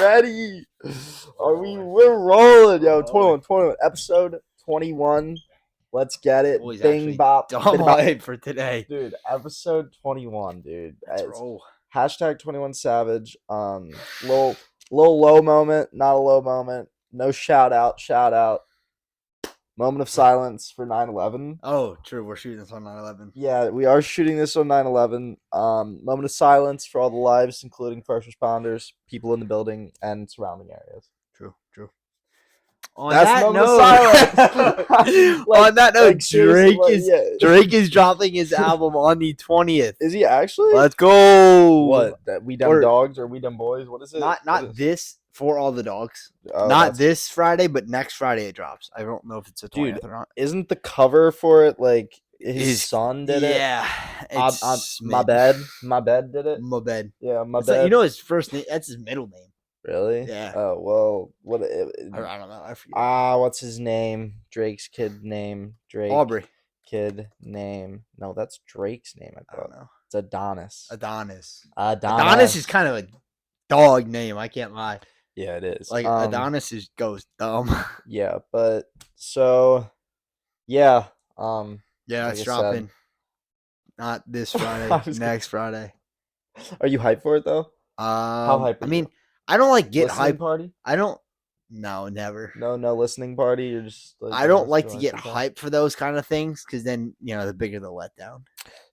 ready? We're rolling, yo. 21, episode 21. Let's get it. Boys Bing bop. Dumb bing, bop. hype for today. Dude, episode 21, dude. Let's It's roll. hashtag 21 Savage. Little low moment, not a low moment. No shout out. Moment of silence for 9/11. Oh, true. We're shooting this on 9/11. Yeah, we are shooting this on 9/11. Moment of silence for all the lives, including first responders, people in the building, and surrounding areas. True. On that note, on that note, Drake Drake is dropping his album on the 20th. Is he actually? Let's go. What? We dumb dogs or we dumb boys? What is it? Not this for all the dogs. Oh, not this Friday, but next Friday it drops. I don't know if it's the 20th or not. Isn't the cover for it like his son did it? Yeah. My bed did it. My bed. Yeah, my It's bed. like, you know his first name. That's his middle name. Really? Yeah. Oh well. What? I don't know. I forget. What's his name? Drake's kid name. Drake. Aubrey. Kid name. No, that's Drake's name. I don't know. It's Adonis. Adonis is kind of a dog name. I can't lie. Yeah, it is. Like Adonis goes dumb. Yeah, but so yeah. Yeah, like it's dropping. Not this Friday. Next Friday. Are you hyped for it though? How hyped? I mean, I don't like get listening hyped. Party? I don't. No, never. No listening party. You're just. Like, I don't like to get hyped for those kind of things because then the bigger the letdown.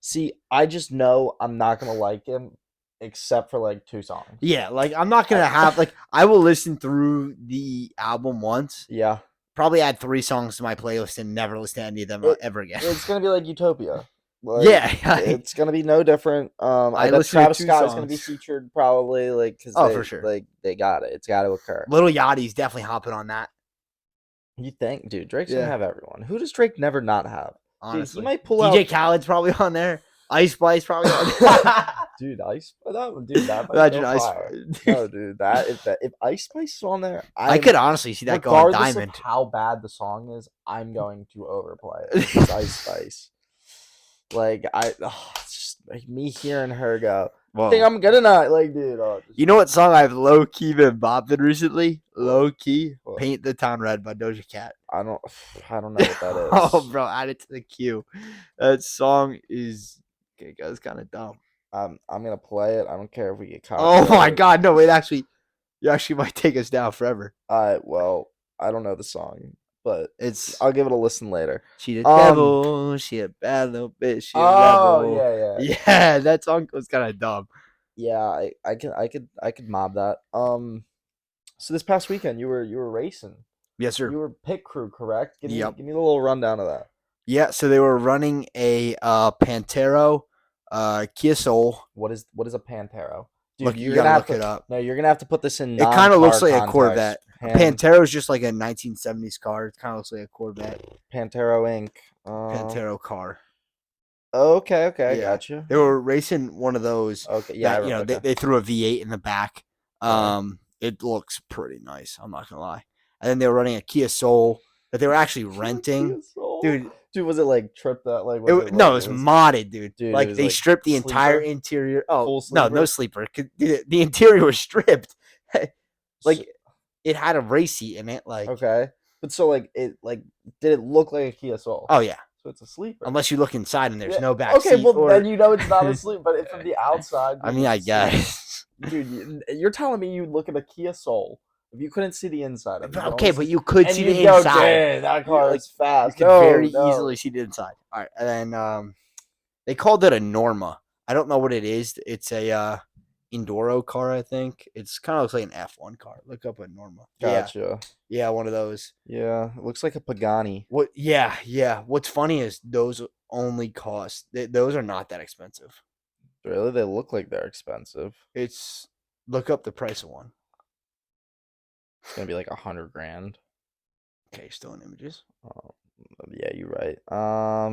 See, I just know I'm not gonna like him except for like 2 songs. Yeah, like I'm not gonna have like I will listen through the album once. Yeah. Probably add 3 songs to my playlist and never listen to any of them ever again. It's gonna be like Utopia. Like, yeah, it's gonna be no different. I bet Travis Scott is gonna be featured probably, like, because for sure, like they got it. It's got to occur. Lil Yachty's definitely hopping on that. You think, dude? Drake's gonna have everyone. Who does Drake never not have? Honestly, dude, he might pull DJ out. Khaled's probably on there. Ice Spice probably on there. Dude, that Imagine Ice Spice. No, dude, if Ice Spice is on there, I could honestly see that going diamond. Regardless of how bad the song is, I'm going to overplay it. It's Ice Spice. Like it's just like me hearing her go. I think I'm good enough. Like, dude. You know what song I've low key been bopping recently? Low key, "Paint the Town Red" by Doja Cat. I don't know what that is. Oh, bro, add it to the queue. That song is kind of dumb. I'm gonna play it. I don't care if we get caught. Oh my god, no! You actually might take us down forever. Well, I don't know the song. But I'll give it a listen later. She the devil, she a bad little bitch. She a rebel. Yeah, that song was kind of dumb. Yeah, I could mob that. So this past weekend you were racing. Yes, sir. You were pit crew, correct? Give me Yep. a little rundown of that. Yeah, so they were running a Pantero, Kia Soul. What is a Pantero? Dude, you gotta look it up. No, you're gonna have to put this in. It kind of looks like a Corvette. Pantero is just like a 1970s car. It kind of looks like a Corvette. Pantero Inc. Pantero car. Okay, I yeah. got you. They were racing one of those. Okay, yeah. They threw a V8 in the back. It looks pretty nice. I'm not gonna lie. And then they were running a Kia Soul that they were actually renting, dude. Dude, was it like tripped out? Like it was modded, dude. Like they stripped the entire interior. Oh no sleeper. The interior was stripped. Like it had a race seat in it. Like okay, but so did it look like a Kia Soul? Oh yeah. So it's a sleeper. Unless you look inside and there's no back seat. Okay, well then you know it's not a sleeper. But from the outside, I mean, I guess. Dude, you're telling me you look at a Kia Soul. If you couldn't see the inside of it. Okay, but you could see the inside. That car is fast. You could very easily see the inside. All right, and then they called it a Norma. I don't know what it is. It's a Enduro car, I think. It's kind of looks like an F1 car. Look up a Norma. Gotcha. Yeah, one of those. Yeah, it looks like a Pagani. What? Yeah. What's funny is those only cost. Those are not that expensive. Really? They look like they're expensive. Look up the price of one. It's gonna be like $100,000. Okay, still in images. Yeah, you're right.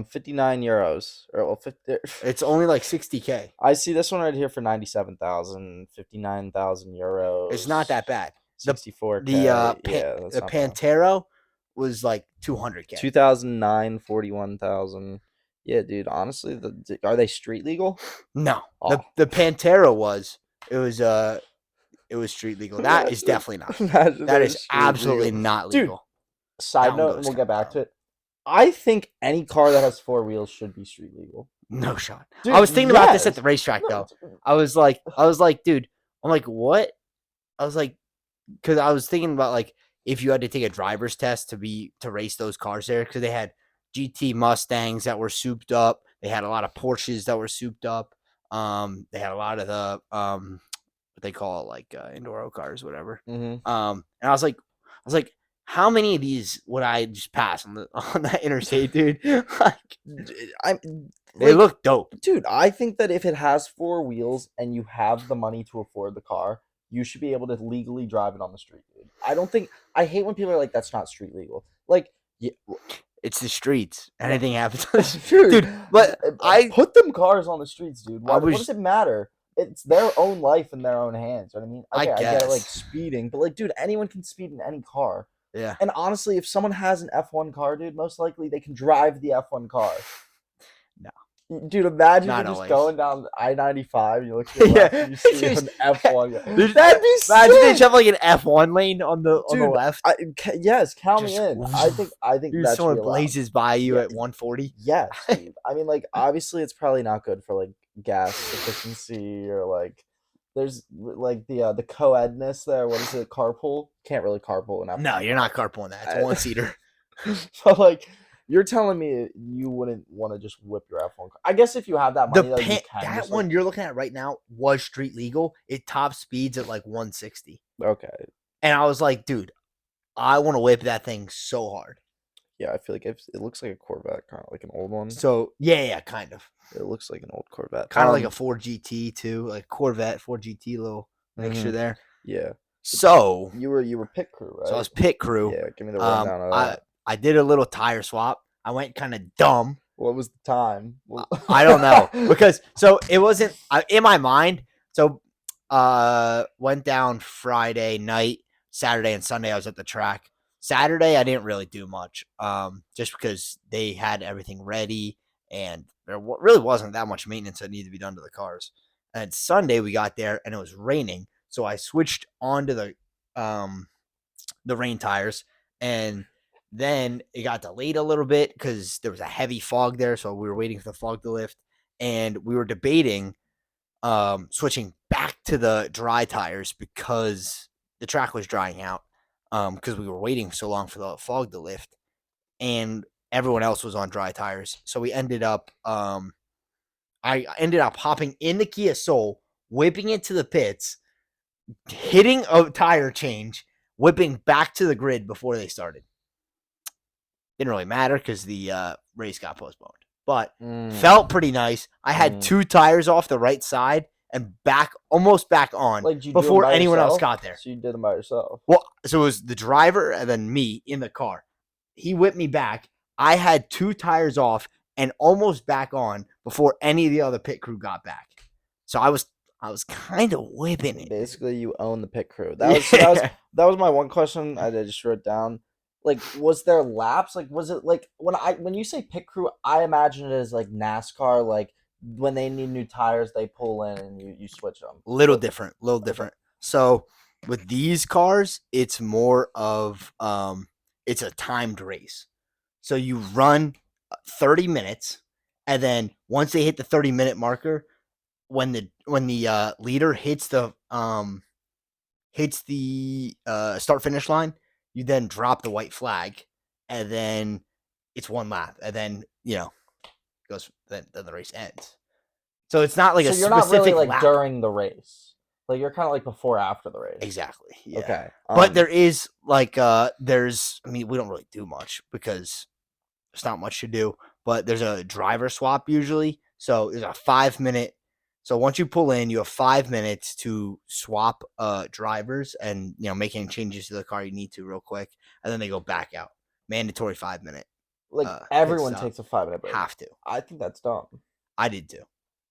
59 euros or 50. It's only like 60K. I see this one right here for 97,000, 59,000 euros. It's not that bad. 64K. The Pantero was like 200K. 2009, 41,000. Yeah, dude. Honestly, are they street legal? No. The Pantero was. It was it was street legal. That is definitely not. Imagine That is street absolutely legal. not Dude, legal. Side That one note, and goes we'll get back down. to it. I think any car that has 4 wheels should be street legal. No shot. Dude, I was thinking about this at yes. the racetrack No, though. I was like, dude, I'm like, what? I was like, because I was thinking about like if you had to take a driver's test to race those cars there, because they had GT Mustangs that were souped up. They had a lot of Porsches that were souped up. They had a lot of the what they call it, like Enduro cars, whatever. Mhm. And I was like, how many of these would I just pass on that interstate, dude? Like, they look dope, dude. I think that if it has 4 wheels and you have the money to afford the car, you should be able to legally drive it on the street, dude. I hate when people are like, that's not street legal. Like, yeah, it's the streets. No. Anything happens, dude. But I put them cars on the streets, dude. What was- does it matter? It's their own life in their own hands. You know what I mean? I Okay, I get it, like guess. speeding, but like, dude, anyone can speed in any car. Yeah. And honestly, if someone has an F1 car, dude, most likely they can drive the F1 car. No. Dude, imagine Not you're just always. going down I-95 and you look to your left and you see an F1 guy. There's- That'd be Imagine they sick! have like an F1 lane on the Dude, left. Yes, count me Just in. I think Dude, that should someone be allowed. blazes by you Yeah. at 140. Yes, dude. I mean, like, obviously it's probably not good for like gas efficiency or like there's like the co-edness there. What is it? Carpool? Can't really carpool enough. No, you're not carpooling that. It's a one-seater. So like, you're telling me you wouldn't want to just whip your F1 car? I guess if you have that money, though, you can. That just, one like, you're looking at right now was street legal. It top speeds at like 160. Okay. And I was like, dude, I want to whip that thing so hard. Yeah, I feel like it looks like a Corvette, kind of like an old one. So yeah, kind of. It looks like an old Corvette. Kind of like a Ford GT too, like Corvette, Ford GT, little mixture there. Yeah. So you were pit crew, right? So I was pit crew. Yeah, give me the rundown of that. I did a little tire swap. I went kind of dumb. What was the time? I don't know because so it wasn't in my mind. So went down Friday night, Saturday and Sunday I was at the track. Saturday I didn't really do much, just because they had everything ready and there really wasn't that much maintenance that needed to be done to the cars. And Sunday we got there and it was raining, so I switched onto the rain tires, and then it got delayed a little bit because there was a heavy fog there, so we were waiting for the fog to lift, and we were debating switching back to the dry tires because the track was drying out, because we were waiting so long for the fog to lift, and everyone else was on dry tires. So we ended up I ended up hopping in the Kia Soul, whipping it to the pits, hitting a tire change, whipping back to the grid before they started. Didn't really matter because the race got postponed, but felt pretty nice. I had 2 tires off the right side and almost back on, like, before anyone else got there. So you did them by yourself? Well, so it was the driver and then me in the car. He whipped me back. I had 2 tires off and almost back on before any of the other pit crew got back. So I was kind of whipping it. Basically, you own the pit crew. That was my one question I just wrote down. Like, was there laps? Like, was it like when you say pit crew, I imagine it as like NASCAR. Like when they need new tires, they pull in and you switch them. Little different. So with these cars, it's more of it's a timed race. So you run 30 minutes, and then once they hit the 30-minute marker, when the leader hits the start finish line, you then drop the white flag, and then it's one lap, and then goes then the race ends. So it's not like a specific not really like lap. during the race. Like you're kind of like before after the race. Exactly. Yeah. Okay. But there is like we don't really do much because there's not much to do, but there's a driver swap usually. So there's a 5-minute. So once you pull in, you have 5 minutes to swap drivers and make any changes to the car you need to real quick, and then they go back out. Mandatory 5-minute. Like everyone takes a 5-minute break. Have to. I think that's dumb. I did too.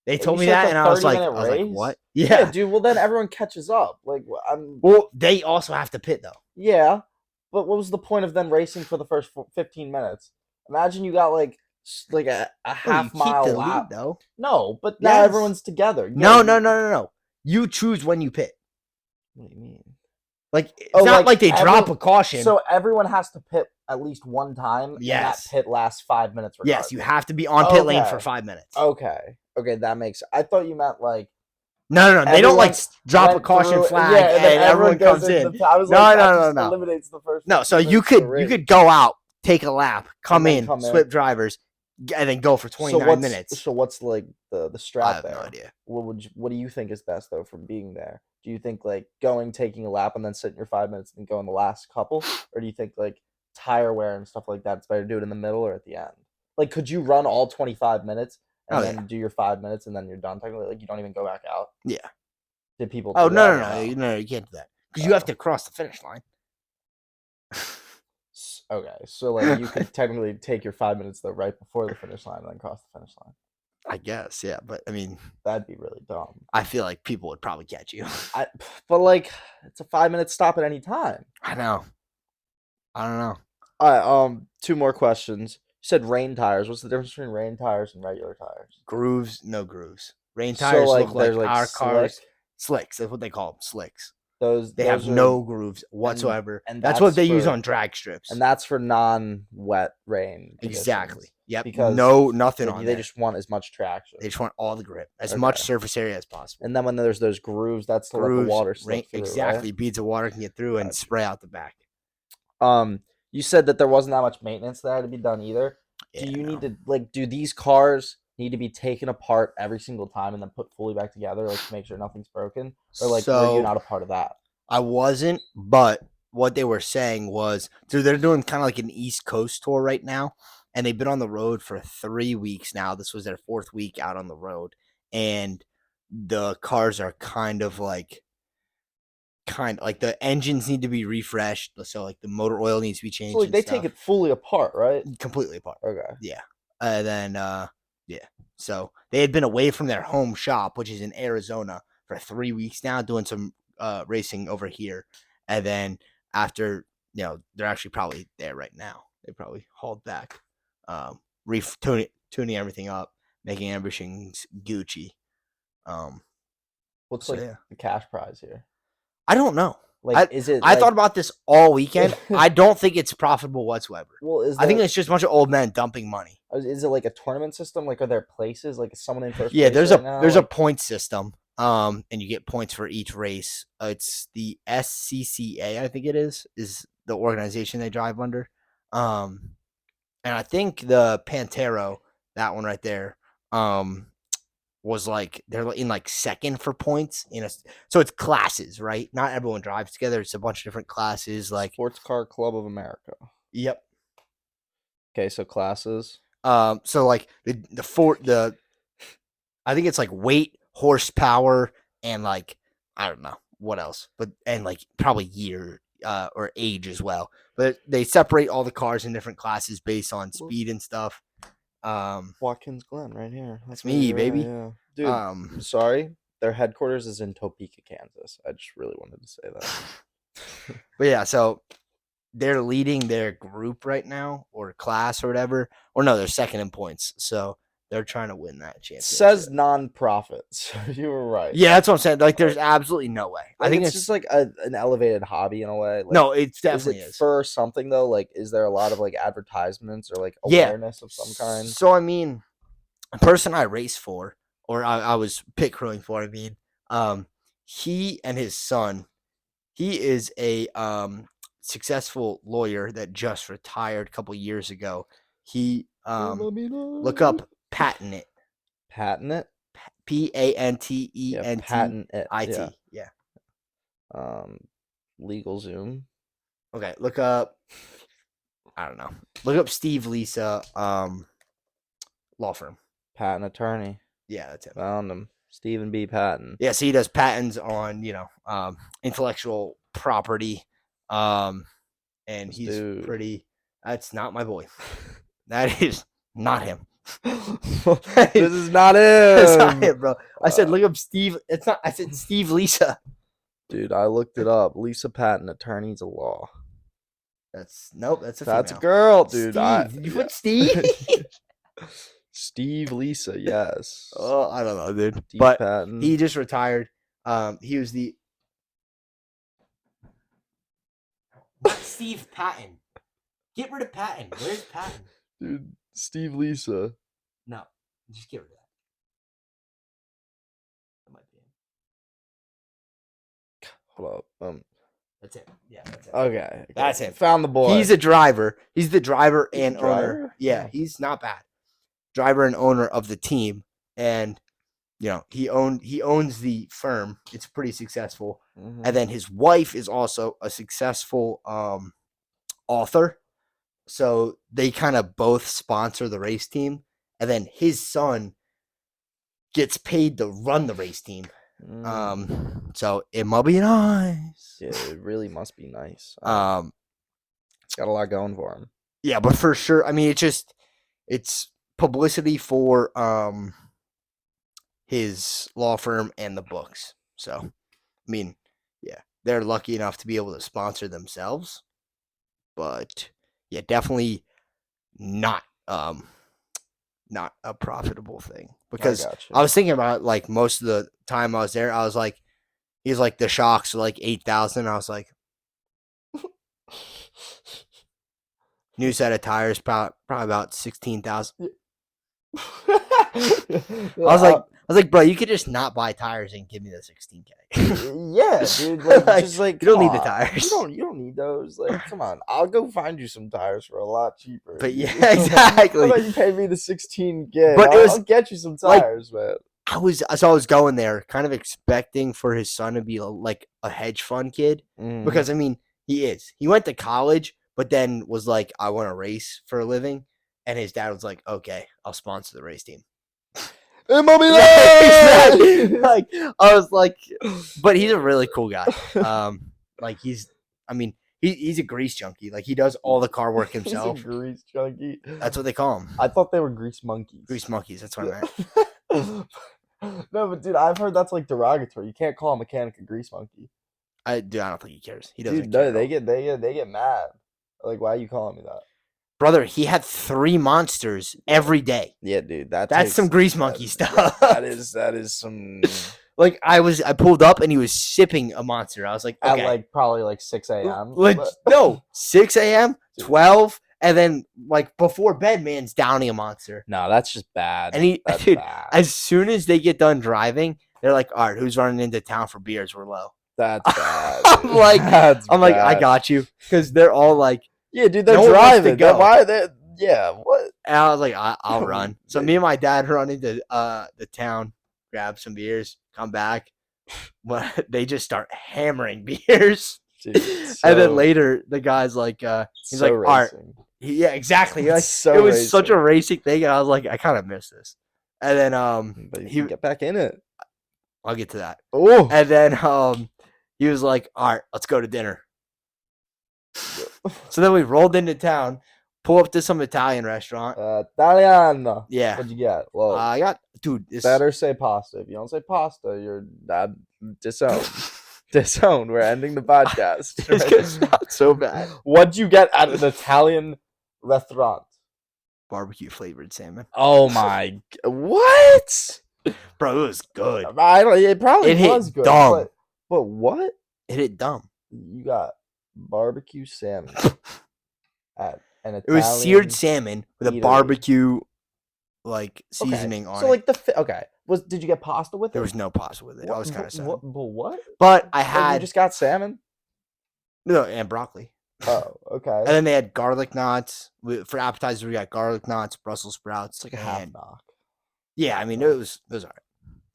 They told me that, and I was like, what? Yeah, dude. Well, then everyone catches up. Like, well, they also have to pit though. Yeah, but what was the point of them racing for the first 15 minutes? Imagine you got like a half mile lap. Lead, though. No, but now everyone's together. No. You choose when you pit. What do you mean? Like it's Oh, not like like they drop a caution. So everyone has to pit at least one time, and that Yes. pit lasts 5 minutes regardless. Yes, you have to be on pit lane for Okay. 5 minutes. Okay. Okay, that makes. I thought you meant like No. They don't like everyone drop a went caution through. flag Yeah, and then and everyone goes comes in. I was like, that just No. eliminates the first. No, so 15 you minutes of the could race. go out, take a lap, come And then in, come in. swip drivers, and then go for 29 minutes. So what's like the I strat have there? no idea. What do you think is best though from being there? Do you think like going, taking a lap, and then sitting your 5 minutes and going the last couple, or do you think like tire wear and stuff like that, it's better to do it in the middle or at the end? Like, could you run all 25 minutes and then do your 5 minutes and then you're done? Technically, like you don't even go back out. Yeah. Did people? Oh do no, that no, or no, no, no, you can't do that because you have to cross the finish line. Okay, so like you could technically take your 5 minutes though right before the finish line and then cross the finish line. I guess, yeah, but I mean, That'd be really dumb. I feel like people would probably catch you. But like, it's a 5 minute stop at any time. I know. I don't know. All right. 2 more questions. You said rain tires. What's the difference between rain tires and regular tires? Grooves, no grooves. Rain So, tires like, look like there's, like, our cars. slick? Slicks. That's what they call them. Slicks. They Those have are, no grooves whatsoever. and that's what that's they use for- on drag strips. and that's for non-wet rain conditions. Exactly. Yep. Because nothing on they there. just want as much traction. They just want all the grip, as Okay. much surface area as possible. And then when there's those grooves, that's to let the water slip through. Exactly. Right? Beads of water can get through and Gotcha. spray out the back. You said that there wasn't that much maintenance that had to be done either. Yeah, Do you need to do these cars need to be taken apart every single time and then put fully back together, like to make sure nothing's broken? Or like were you not a part of that? I wasn't, but what they were saying was, so they're doing kind of like an East Coast tour right now, and they've been on the road for 3 weeks now. This was their 4th week out on the road, and the cars are kind of like the engines need to be refreshed, so like the motor oil needs to be changed. So like they take it fully apart, right? Completely apart. Okay. Yeah. And then yeah. So they had been away from their home shop, which is in Arizona, for 3 weeks now, doing some racing over here. And then after, they're actually probably there right now. They probably hauled back, tuning everything up, making everything Gucci. What's the cash prize here? I don't know. Like, is it? I thought about this all weekend. I don't think it's profitable whatsoever. Well, I think it's just a bunch of old men dumping money. Is it like a tournament system? Like, are there places? Like, is someone in first? Yeah, place there's a point system. And you get points for each race. It's the SCCA, I think it is the organization they drive under. And I think the Pantero, that one right there, was like they're in like second for points so it's classes, right? Not everyone drives together. It's a bunch of different classes, like Sports Car Club of America. Yep. Okay, so classes. So like the I think it's like weight, horsepower, and like I don't know what else, but and like probably year or age as well. But they separate all the cars in different classes based on speed and stuff. Watkins Glen right here. That's me, baby. Yeah. Dude, I'm sorry. Their headquarters is in Topeka, Kansas. I just really wanted to say that. But yeah, so they're leading their group right now, or class or whatever. Or no, they're second in points. So they're trying to win that championship. Says non-profits. You were right. Yeah, that's what I'm saying. Like, there's absolutely no way. Like, I think it's just like an elevated hobby in a way. Like, no, it definitely is. For something though. Like, is there a lot of like advertisements or like awareness of some kind? So I mean, a person I race for, or I was pit crewing for, I mean, he and his son, he is a successful lawyer that just retired a couple years ago. He look up Patent It. Patent It? Patentent. Patent It. Yeah. Legal Zoom. Okay, look up. I don't know. Look up Steve Lisa law firm. Patent attorney. Yeah, that's it. Found him. Stephen B. Patton. Yeah, so he does patents on, intellectual property. And he's pretty. That's not my boy. That is not him. This is not him. That's not him, bro. I said look up Steve. It's not. I said Steve Lisa. Dude, I looked it up. Lisa Patton, attorneys at law. That's a female. That's a girl, dude. Steve. You put Steve? Steve Lisa, yes. Oh, I don't know, dude. Steve but Patton. He just retired. He was the Steve Patton. Get rid of Patton. Where's Patton? Dude, Steve Lisa. No, just get rid of that. That might be him. Hold up. That's it. Yeah, that's it. Okay. That's him. Found the boy. He's a driver. He's the driver He's and the driver? owner. Yeah, Oh. he's not bad. Driver and owner of the team, and he owns the firm. It's pretty successful. Mhm. And then his wife is also a successful author. So they kind of both sponsor the race team, and then his son gets paid to run the race team. So it must be nice. Yeah, it really must be nice. Got a lot going for him. Yeah, but for sure, I mean, it's publicity for his law firm and the books. So, I mean, yeah, they're lucky enough to be able to sponsor themselves, but yeah, definitely not a profitable thing, because I was thinking about, like, most of the time I was there, I was like, he's like, the shocks are like 8,000. I was like, new set of tires, probably about 16,000. I was like, bro, you could just not buy tires and give me the 16K. Yeah, dude. Like, just like, you don't need the tires. You don't need those. Like, come on, I'll go find you some tires for a lot cheaper. But yeah, exactly. How about you pay me the 16K? But I'll get you some tires, man. I was going there kind of expecting for his son to be like a hedge fund kid, because I mean, he is. He went to college, but then was like, I want to race for a living, and his dad was like, okay, I'll sponsor the race team. Exactly. Like, I was like, but he's a really cool guy. Like, he's a grease junkie. Like, he does all the car work himself. He's a grease junkie. That's what they call him. I thought they were grease monkeys. Grease monkeys. That's what I meant. No, but dude, I've heard that's like derogatory. You can't call a mechanic a grease monkey. I don't think he cares. He doesn't. Dude, care. they get mad. Like, why are you calling me that? Brother, he had 3 monsters every day. Yeah, dude, that's some grease monkey stuff. That is some. Like, I pulled up and he was sipping a monster. I was like, okay. At like probably like 6 a.m. No, 6 a.m., 12, and then like before bed, man's downing a monster. No, that's just bad. And that's dude, bad. As soon as they get done driving, they're like, all right, who's running into town for beers? We're low. That's bad. I'm like, I got you, because they're all like, yeah, dude, they're driving. Why they? Yeah, what? And I was like, I'll run. So me and my dad run into the town, grab some beers, come back. But they just start hammering beers. Dude, and then later, the guy's like, he's like, Art. Yeah, exactly. Like, it was such a racing thing. And I was like, I kind of miss this. And then but he get back in it. I'll get to that. Oh, and then he was like, all right, let's go to dinner. So then we rolled into town, pull up to some Italian restaurant. Italiano. Yeah. What'd you get? Well, I got, dude. Better say pasta. If you don't say pasta, you're disowned. Disowned. We're ending the podcast. It's not so bad. What'd you get at an Italian restaurant? Barbecue flavored salmon. Oh my! What? Bro, it was good. It probably was good. Dumb. But what? It hit dumb. You got barbecue salmon at an Italian. It was seared salmon with a barbecue like seasoning on it. So like did you get pasta with it? There was no pasta with it. I was kind of sad. But what? But I had. You just got salmon? No, and broccoli. Oh, okay. And then they had garlic knots. For appetizers, we got garlic knots, Brussels sprouts. It's like a half knock. Yeah, I mean, it was all right.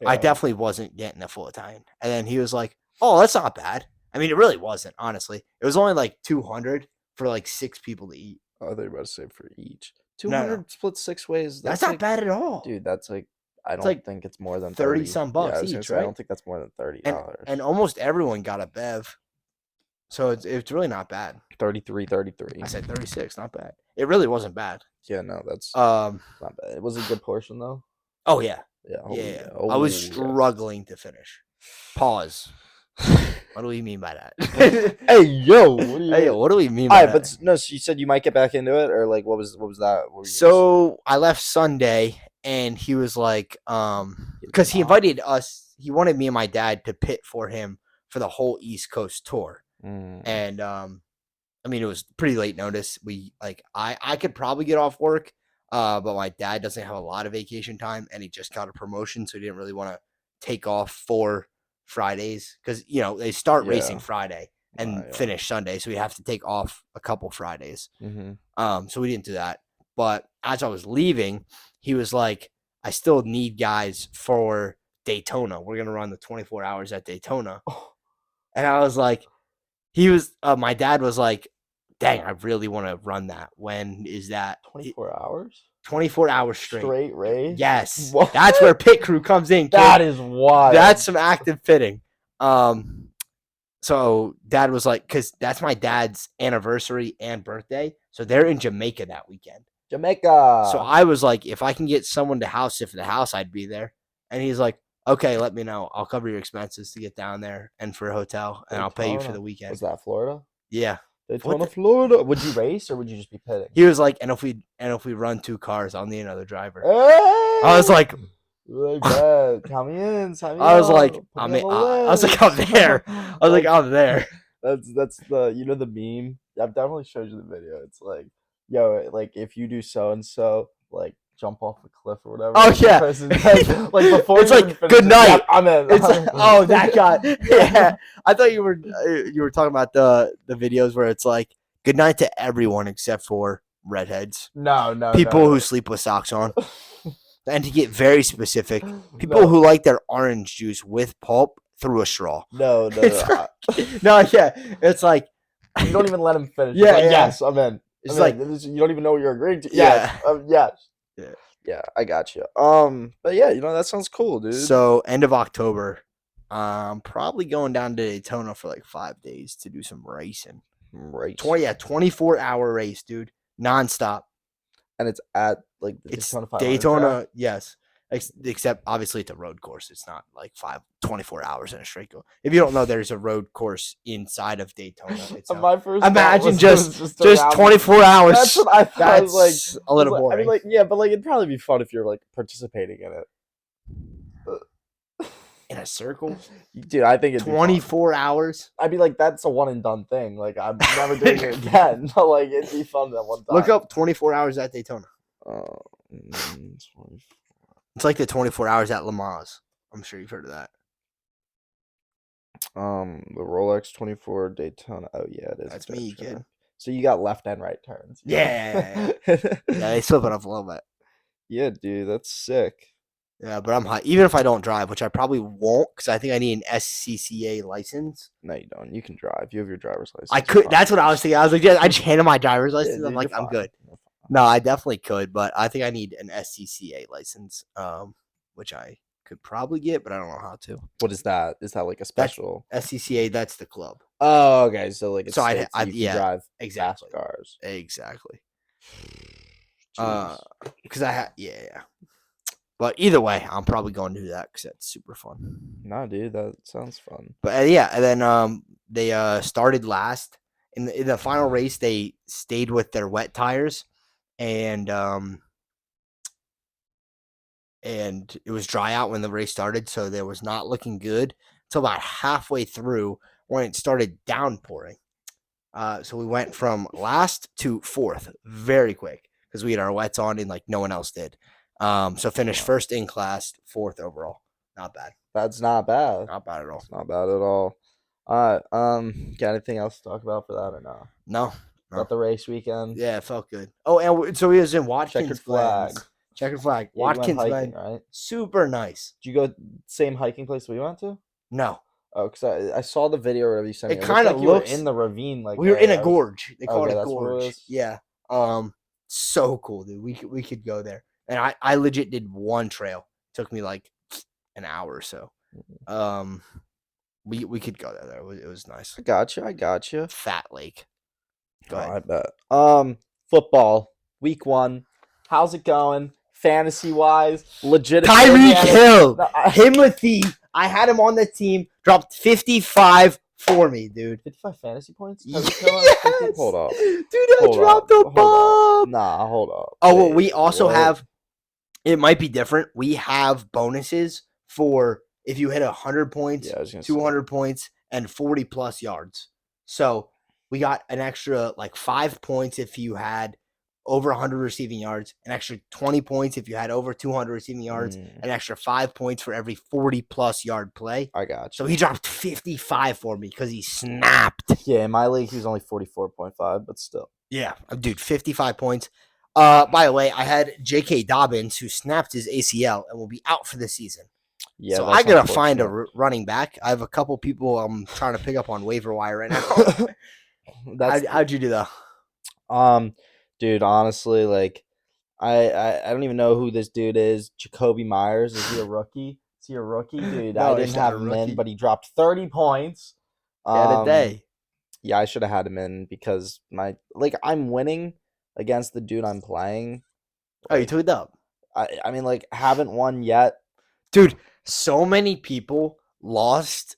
Yeah. I definitely wasn't getting a full Italian. And then he was like, oh, that's not bad. I mean, it really wasn't, honestly. It was only like $200 for like 6 people to eat. Oh, they were about to say for each. 200 split 6 ways. That's not bad at all. Dude, that's like, I don't think it's more than 30 some bucks each, right? I don't think that's more than $30. And almost everyone got a bev. So it's really not bad. 33. I said 36, not bad. It really wasn't bad. Yeah, no, that's not bad. It was a good portion though. Oh yeah. Yeah. I was struggling to finish. Pause. What do we mean by that? Hey yo, what do we mean by that? But no, so you said you might get back into it, or like what was that? So I left Sunday, and he was like, because he invited us. He wanted me and my dad to pit for him for the whole East Coast tour. And I mean, it was pretty late notice. I could probably get off work, but my dad doesn't have a lot of vacation time, and he just got a promotion, so he didn't really want to take off 4 Fridays because they start racing Yeah. Friday and Yeah. finish Sunday, so we have to take off a couple Fridays. Mm-hmm. So we didn't do that. But as I was leaving, he was like, "I still need guys for Daytona. We're gonna run the 24 hours at Daytona," and I was like, my dad was like, dang, I really want to run that. When is that? 24 hours? 24 hours straight. Straight race? Yes. What? That's where pit crew comes in, kid. That is wild. That's some active pitting. So dad was like, because that's my dad's anniversary and birthday. So they're in Jamaica that weekend. Jamaica. So I was like, if I can get someone to house it for the house, I'd be there. And he's like, okay, let me know. I'll cover your expenses to get down there and for a hotel, and I'll pay you for the weekend. Was that Florida? Yeah. Daytona, Florida. Would you race or would you just be pitting? He was like, and if we run 2 cars, I'll need another driver. Hey! I was like, count me in. I was like, I'm there. I was like, I'm there. That's the the meme. I've definitely showed you the video. It's like, yo, like if you do so and so, like jump off a cliff or whatever. Oh yeah. Like before it's like good night. Yeah, I'm in. It's like, oh, that guy. Yeah. I thought you were talking about the videos where it's like good night to everyone except for redheads. No. People who sleep with socks on. And to get very specific, people who like their orange juice with pulp through a straw. No. Yeah. It's like you don't even let him finish. Yeah, like, yeah. Yes, I'm in. It's like you don't even know what you're agreeing to. Yeah. Yes. Yeah. Yeah, I got you. But yeah, that sounds cool, dude. So end of October, probably going down to Daytona for like 5 days to do some racing. 24-hour race, dude, nonstop. And it's at like the it's Daytona, yes. Except obviously it's a road course. It's not like 24 hours in a straight go. If you don't know, there's a road course inside of Daytona. My first imagine just 24 hours. That's what I thought. That's like a little boring. I mean, like yeah, but like it'd probably be fun if you're like participating in it. In a circle, dude. I think it's 24 hours. I'd be like, that's a one and done thing. Like I'm never doing it again. Like it'd be fun that one time. Look up 24 hours at Daytona. 24. It's like the 24 hours at Le Mans. I'm sure you've heard of that. The Rolex 24 Daytona. Oh yeah, it is. That's me, kid. So you got left and right turns. Yeah. Yeah, they slip it up a little bit. Yeah, dude, that's sick. Yeah, but I'm high. Even if I don't drive, which I probably won't, because I think I need an SCCA license. No, you don't. You can drive. You have your driver's license. I could. That's what I was thinking. I was like, yeah, I just handed my driver's license. Yeah, I'm like, I'm good. No, I definitely could, but I think I need an SCCA license, which I could probably get, but I don't know how to. What is that? Is that like a special SCCA? That's the club. Oh, okay. So like, so I yeah, drive exactly fast cars. Exactly. Because yeah. But either way, I'm probably going to do that because that's super fun. Nah, dude, that sounds fun. But yeah, and then they started last in the final race. They stayed with their wet tires, and it was dry out when the race started, so they was not looking good until about halfway through when it started downpouring. So we went from last to fourth very quick because we had our wets on and like no one else did. So finished first in class, fourth overall. Not bad. That's not bad. Not bad at all. It's not bad at all. All right. Got anything else to talk about for that or no? No. About the race weekend? Yeah, it felt good. Oh, and so he was in Watkins. Checkered flag. Checkered flag. Yeah, Watkins, hiking, right? Super nice. Did you go same hiking place we went to? No. Oh, because I saw the video or whatever you sent me. It kind of looks in the ravine. Like we were in a gorge. They call it a that's what gorge. it is? Yeah. So cool, dude. We could go there. And I legit did one trail. It took me like an hour or so. We could go there. It was nice. I got you. Fat Lake. Go ahead. I bet. Football week 1. How's it going? Fantasy wise, legit. Tyreek Hill, Timothy. I had him on the team. Dropped 55 for me, dude. 55 fantasy points. Yes! Hold up, dude. I dropped a bomb. Nah, hold up. Oh, well, we also have. It might be different. We have bonuses for if you hit 100 points, 200 points, and 40 plus yards. So we got an extra like 5 points if you had over 100 receiving yards, an extra 20 points if you had over 200 receiving yards, an extra 5 points for every 40-plus yard play. I got you. So he dropped 55 for me because he snapped. Yeah, in my league, he was only 44.5, but still. Yeah, dude, 55 points. By the way, I had J.K. Dobbins, who snapped his ACL and will be out for the season. Yeah, so I gotta find a running back. I have a couple people I'm trying to pick up on waiver wire right now. How'd you do though? Dude, honestly, like I don't even know who this dude is. Jacoby Myers, is he a rookie? Is he a rookie, dude? No, I didn't have him in, but he dropped 30 points. A day. Yeah, I should have had him in because I'm winning against the dude I'm playing. Oh, you took it up. I mean, like, haven't won yet, dude. So many people lost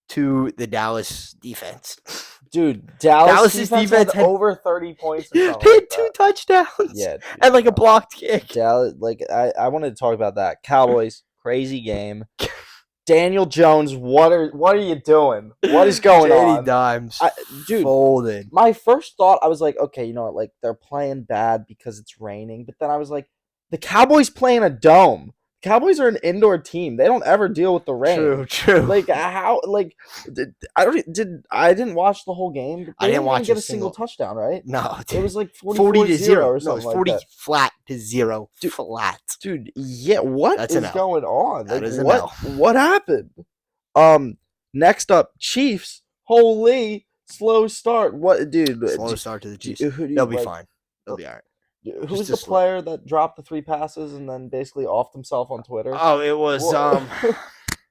to the Dallas defense. Dude, Dallas's defense had over 30 points. They had 2 touchdowns. Yeah, dude, and like a blocked kick. Dallas, I wanted to talk about that. Cowboys, crazy game. Daniel Jones, what are you doing? What is going on? Dimes, dude, folded. My first thought, I was like, okay, you know what? Like, they're playing bad because it's raining. But then I was like, the Cowboys play in a dome. Cowboys are an indoor team. They don't ever deal with the rain. True. Like how? Like I didn't watch the whole game. I didn't watch get a single touchdown, right? No, dude. It was like 40 to 0 or something. No, it was 40 like that. flat to 0. Dude, flat. Dude, yeah. That's going on? That is what happened? Next up, Chiefs. Holy slow start. What, dude? Slow start to the Chiefs. They'll be fine. They'll be all right. Who's the player that dropped the 3 passes and then basically offed himself on Twitter? Oh, it was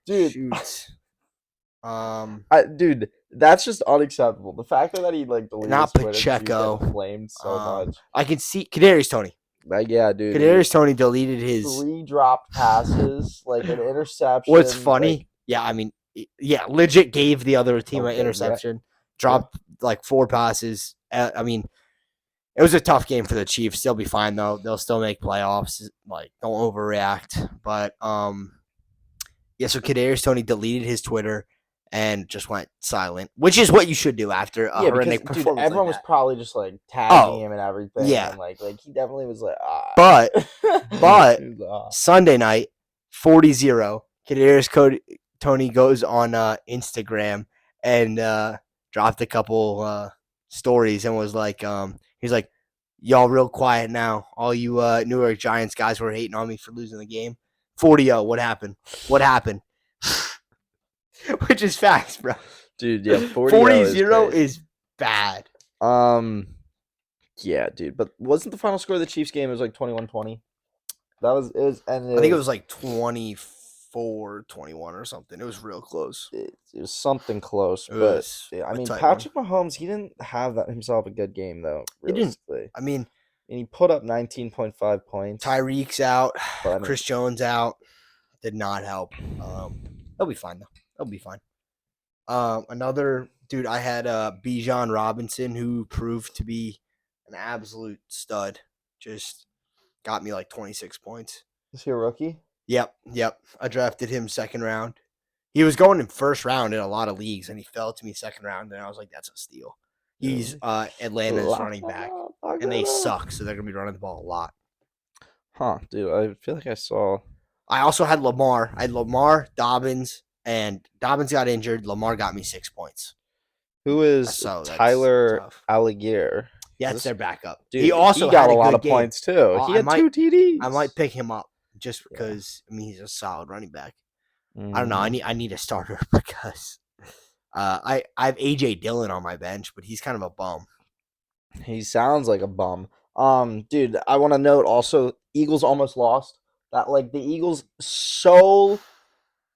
dude. Shoot. Dude, that's just unacceptable. The fact that he like deleted not Twitter, Pacheco flamed so much. I can see Kadarius Toney. Like, yeah, dude. Kadarius Toney deleted his 3 dropped passes, like an interception. What's funny? Like, legit gave the other team an interception. Dropped like 4 passes. I mean, it was a tough game for the Chiefs. They'll be fine though. They'll still make playoffs. Like, don't overreact. But so Kadarius Toney deleted his Twitter and just went silent, which is what you should do after a horrific performance. Dude, everyone was probably just like tagging him and everything. Yeah, and like he definitely was like, But Sunday night, 40-0. Kadarius Toney goes on Instagram and dropped a couple stories and was like, he's like, y'all real quiet now. All you New York Giants guys were hating on me for losing the game. 40-0. What happened? Which is facts, bro. Dude, yeah, 40-0 is bad. Yeah, dude. But wasn't the final score of the Chiefs game? It was like 21-20. I think it was like 24-21 or something. It was real close. It was something close. I mean, Patrick Mahomes, he didn't have himself a good game, though. He didn't. I mean, and he put up 19.5 points. Tyreek's out. Chris Jones out. Did not help. They'll be fine, though. They'll be fine. Another dude, I had Bijan Robinson, who proved to be an absolute stud. Just got me like 26 points. Is he a rookie? Yep. I drafted him 2nd round. He was going in 1st round in a lot of leagues, and he fell to me 2nd round, and I was like, that's a steal. He's Atlanta's running back, and they suck, so they're going to be running the ball a lot. Huh, dude, I feel like I saw. I also had Lamar. I had Lamar, Dobbins, and Dobbins got injured. Lamar got me 6 points. Who is Tyler Algier? Yeah, it's their backup. Dude, he got a lot of points, too. He had 2 TDs. I might pick him up just because, I mean, he's a solid running back. I don't know. I need a starter because I have A.J. Dillon on my bench, but he's kind of a bum. He sounds like a bum. Dude, I want to note also, Eagles almost lost. That, like, the Eagles so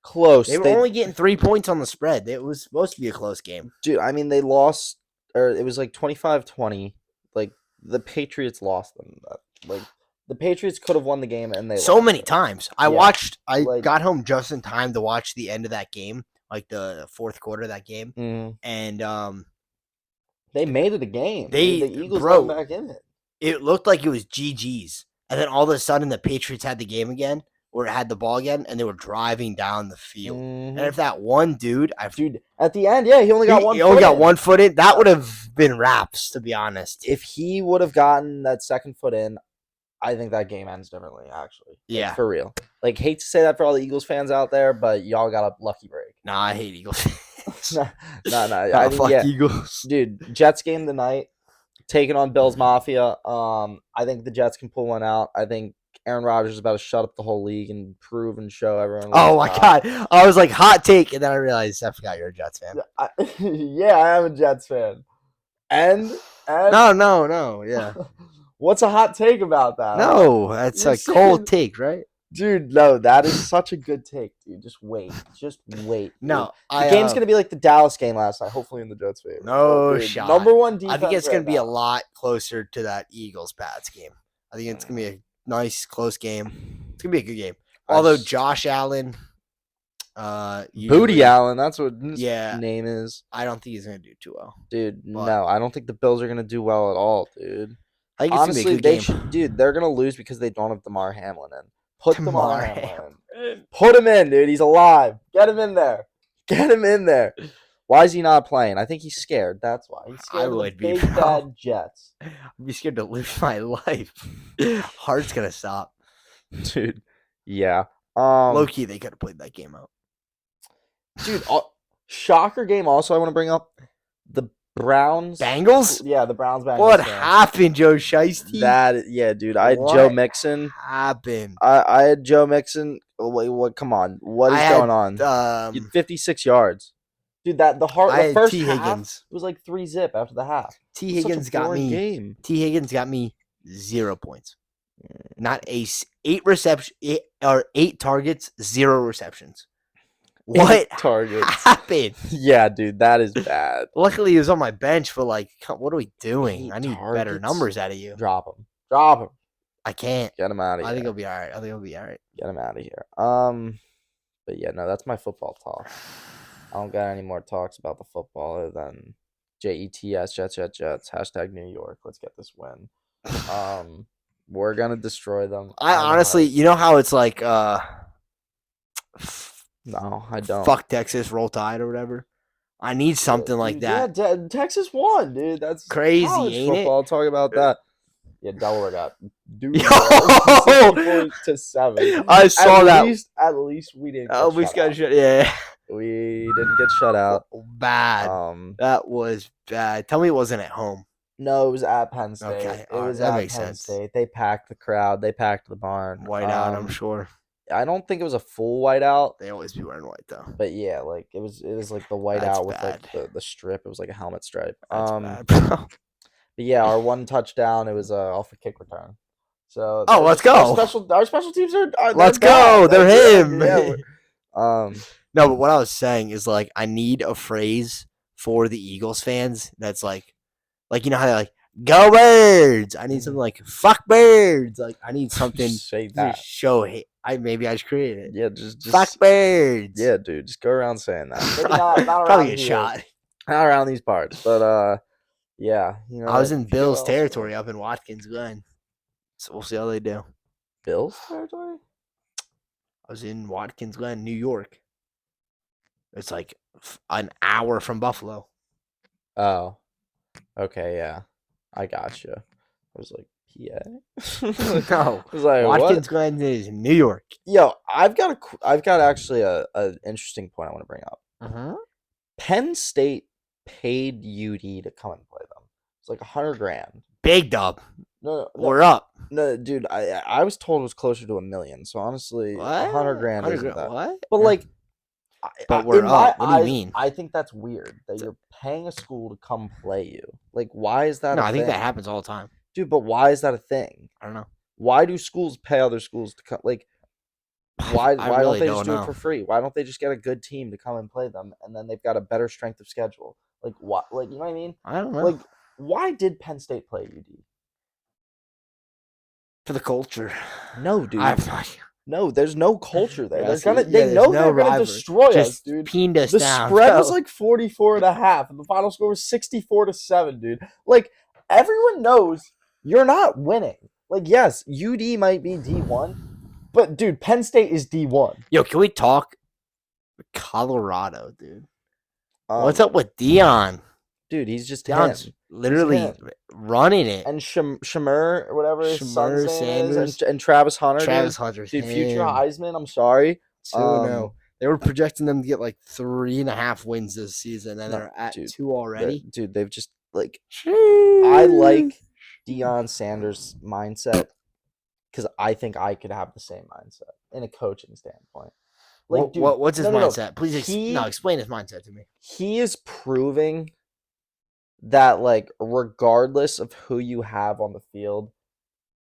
close. They were only getting 3 points on the spread. It was supposed to be a close game. Dude, I mean, they lost, or it was like 25-20. Like, the Patriots lost them. Like, the Patriots could have won the game, and they so many times. I got home just in time to watch the end of that game, like the 4th quarter of that game, and they made it a game. The Eagles got back in it. It looked like it was GG's, and then all of a sudden the Patriots had the game again. or had the ball again, and they were driving down the field. Mhm. And if that one dude, Dude, at the end, yeah, he only got one. He only got 1 foot in. That would have been wraps, to be honest. If he would have gotten that second foot in, I think that game ends differently. Actually, Yeah, for real. Like, hate to say that for all the Eagles fans out there, but y'all got a lucky break. Nah, I hate Eagles. No. I think, fuck Eagles, dude. Jets game tonight, taking on Bills Mafia. I think the Jets can pull one out. I think Aaron Rodgers is about to shut up the whole league and prove and show everyone. Oh my god! I was like, hot take, and then I realized I forgot you're a Jets fan. Yeah, I am a Jets fan. And no, yeah. What's a hot take about that? No, that's a cold take, right? Dude, no, that is such a good take, dude. Just wait. Dude. No, the game's gonna be like the Dallas game last night. Hopefully in the Jets' favor. No shot. Number one defense. I think it's right gonna be now. a lot closer to that Eagles-Pats game. I think it's gonna be a nice, close game. It's gonna be a good game. Although Josh Allen, Booty Allen, that's what his name is. I don't think he's gonna do too well, dude. No, I don't think the Bills are gonna do well at all, dude. I think it's honestly, gonna be a good game. Dude, they're gonna lose because they don't have DeMar Hamlin in. Put DeMar Hamlin in. Put him in, dude. He's alive. Get him in there. Get him in there. Why is he not playing? I think he's scared. That's why. He's scared of the big bad Jets. I'd be scared to live my life. Heart's gonna stop, dude. Yeah. Low key, they could have played that game out, dude. Shocker game. Also, I want to bring up the Browns. Bengals. Yeah, the Browns. Bengals. What happened, Joe Shiesty? Dude. I had Joe Mixon. Happened. I had Joe Mixon. What? Come on. What is going on? 56 yards. Dude, the first T. half Higgins. was like 3-zip after the half. T. Higgins got me. T. Higgins got me 0 points. Not ace. 8 targets, 0 receptions. What happened? Yeah, dude, that is bad. Luckily, he was on my bench, but like, what are we doing? I need better numbers out of you. Drop him. I can't. Get him out of here. I think he'll be all right. Get him out of here. But yeah, no, that's my football talk. I don't got any more talks about the football other than JETS, Jets. Hashtag New York. Let's get this win. We're gonna destroy them. I honestly, you know how it's like, no, I don't. Fuck Texas, roll tide or whatever. I need something like that. Yeah, Texas won, dude. That's crazy, ain't football. it? I'll talk about that. Yeah, Delaware got 7. I saw that. At least we didn't. We got shut. Yeah, we didn't get shut out. Bad. That was bad. Tell me it wasn't at home. No, it was at Penn State. Okay, it was that at makes Penn sense. State. They packed the crowd. They packed the barn. White out, I'm sure. I don't think it was a full whiteout. They always be wearing white though. But yeah, like it was like the whiteout with like the strip. It was like a helmet stripe. That's bad, bro. But yeah, our one touchdown, it was off a kick return. So let's go. Our special teams are let's go. They're him. Yeah, no, but what I was saying is like I need a phrase for the Eagles fans that's like you know how they're like go Birds. I need something like fuck Birds. Like I need something say that. To show it. I just created it. Yeah, just fuck Birds. Yeah, dude, just go around saying that. Not probably a shot. Not around these parts, but yeah, you know. I was in Bills territory up in Watkins Glen, so we'll see how they do. Bills territory? I was in Watkins Glen, New York. It's like an hour from Buffalo. Oh, okay, yeah, I gotcha. I was like, PA. No, I was like, Watkins Glen is New York. Yo, I've got actually a interesting point I want to bring up. Penn State paid UD to come and play them. It's like $100,000. Big dub. No, we're up. No, dude, I was told it was closer to $1 million. So honestly, $100,000 isn't that. What? But like, but we're up. What do you mean? I think that's weird that you're paying a school to come play you. Like, why is that? No, I think that happens all the time, dude. But why is that a thing? I don't know. Why do schools pay other schools to come? Like, why don't they just do know. it for free? Why don't they just get a good team to come and play them, and then they've got a better strength of schedule? Like what? Like, you know what I mean? I don't know. Like, why did Penn State play UD? For the culture. No, dude. No, there's no culture there. They're gonna destroy us, dude. Peened us the down. spread was like 44.5, and the final score was 64-7, dude. Like, everyone knows you're not winning. Like, yes, UD might be D1, But dude, Penn State is D1. Yo, can we talk Colorado, dude? What's Um, up with Dion? dude, he's just Dion's him. literally him. running it. And Shamir, or whatever his son's Shamir name is, Sanders. and Travis Hunter, Travis Hunter's dude, future him. Heisman. I'm sorry. 2-0. They were projecting them to get like 3.5 wins this season, and No, they're at dude, 2 already. Dude, they've just like. I like Deion Sanders' mindset because I think I could have the same mindset in a coaching standpoint. Like, dude, what's his no. mindset? Please explain his mindset to me. He is proving that, like, regardless of who you have on the field,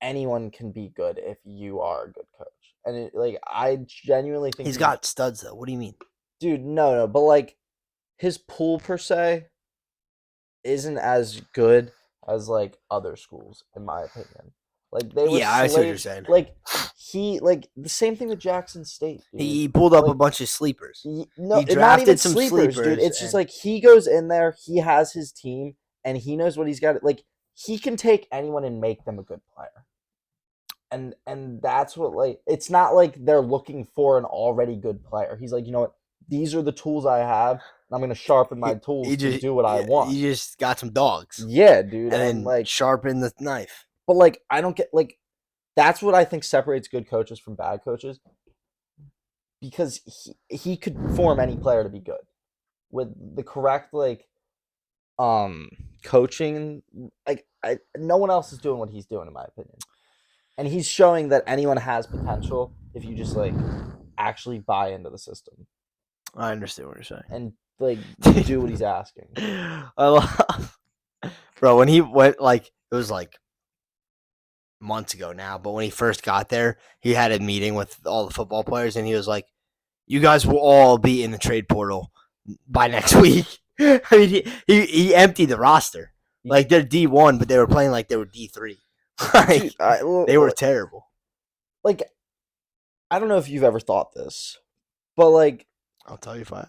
anyone can be good if you are a good coach. And I genuinely think He's got studs though. What do you mean? Dude, no, but like his pool per se isn't as good as like other schools, in my opinion. Like they were I see what you're saying. Like the same thing with Jackson State. Dude. He pulled up a bunch of sleepers. He drafted not even some sleepers, dude. It's just like he goes in there, he has his team, and he knows what he's got. Like he can take anyone and make them a good player. And that's what, like, it's not like they're looking for an already good player. He's like, you know what? These are the tools I have. I'm gonna sharpen my tools to do what I want. You just got some dogs. Yeah, dude. And then like sharpen the knife. But like I don't get, like, that's what I think separates good coaches from bad coaches. Because he could form any player to be good. With the correct coaching, like no one else is doing what he's doing, in my opinion. And he's showing that anyone has potential if you just like actually buy into the system. I understand what you're saying. And like do what he's asking. Bro, when he went, like, it was like months ago now, but when he first got there, he had a meeting with all the football players, and he was like, "You guys will all be in the trade portal by next week." I mean, he emptied the roster. Like, they're D1, but they were playing like they were D3. Like, dude, they were terrible. Like, I don't know if you've ever thought this, but like, I'll tell you if I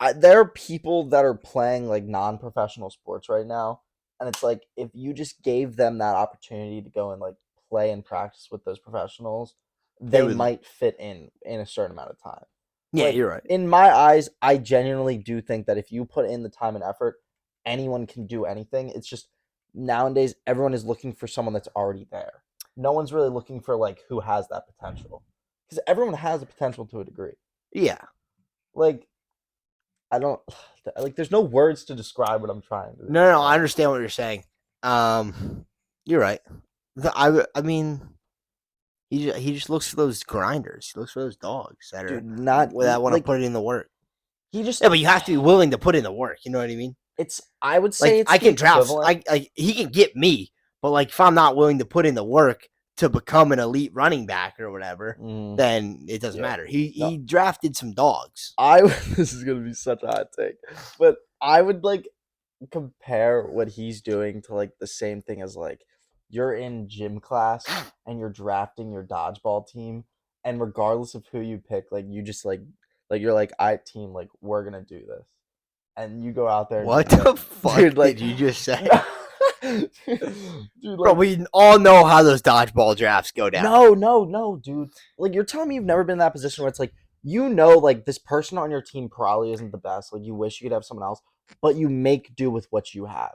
have. There are people that are playing like non-professional sports right now, and it's like if you just gave them that opportunity to go and like play and practice with those professionals, they might fit in a certain amount of time. Yeah, like, you're right. In my eyes, I genuinely do think that if you put in the time and effort, anyone can do anything. It's just nowadays everyone is looking for someone that's already there. No one's really looking for like who has that potential, because everyone has the potential to a degree. Yeah. Like, I don't like. There's no words to describe what I'm trying to do. No, I understand what you're saying. You're right. I mean, he just looks for those grinders. He looks for those dogs that are that want to put it in the work. But you have to be willing to put in the work. You know what I mean? I would say like, I can draft. He can get me, but like if I'm not willing to put in the work to become an elite running back or whatever, then it doesn't matter. He drafted some dogs. This is gonna be such a hot take, but I would like compare what he's doing to like the same thing as like you're in gym class and you're drafting your dodgeball team, and regardless of who you pick, like you just like you're like, I team, like we're gonna do this, and you go out there. What the fuck did you just say? Dude, bro, we all know how those dodgeball drafts go down. No, dude. Like, you're telling me you've never been in that position where it's like, you know, like this person on your team probably isn't the best. Like, you wish you could have someone else, but you make do with what you have,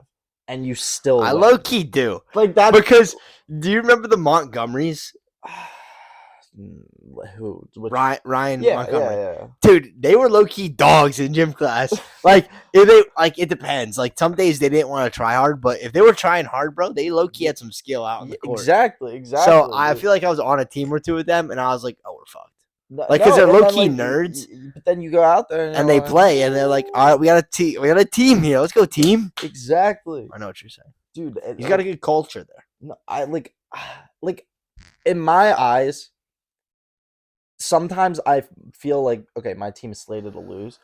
and you still. I low key do like that because do you remember the Montgomerys? Who? Ryan yeah, Montgomery. Yeah. Dude, they were low key dogs in gym class. Like, it depends. Like, some days they didn't want to try hard, but if they were trying hard, bro, they low key had some skill out in the court. Exactly. So I feel like I was on a team or two with them, and I was like, oh, we're fucked. Like, because they're low key nerds. But then you go out there and they play, and they're like, all right, we got a team here. Let's go, team. Exactly. I know what you're saying, dude. He's got a good culture there. No, I like in my eyes. Sometimes I feel like, okay, my team is slated to lose,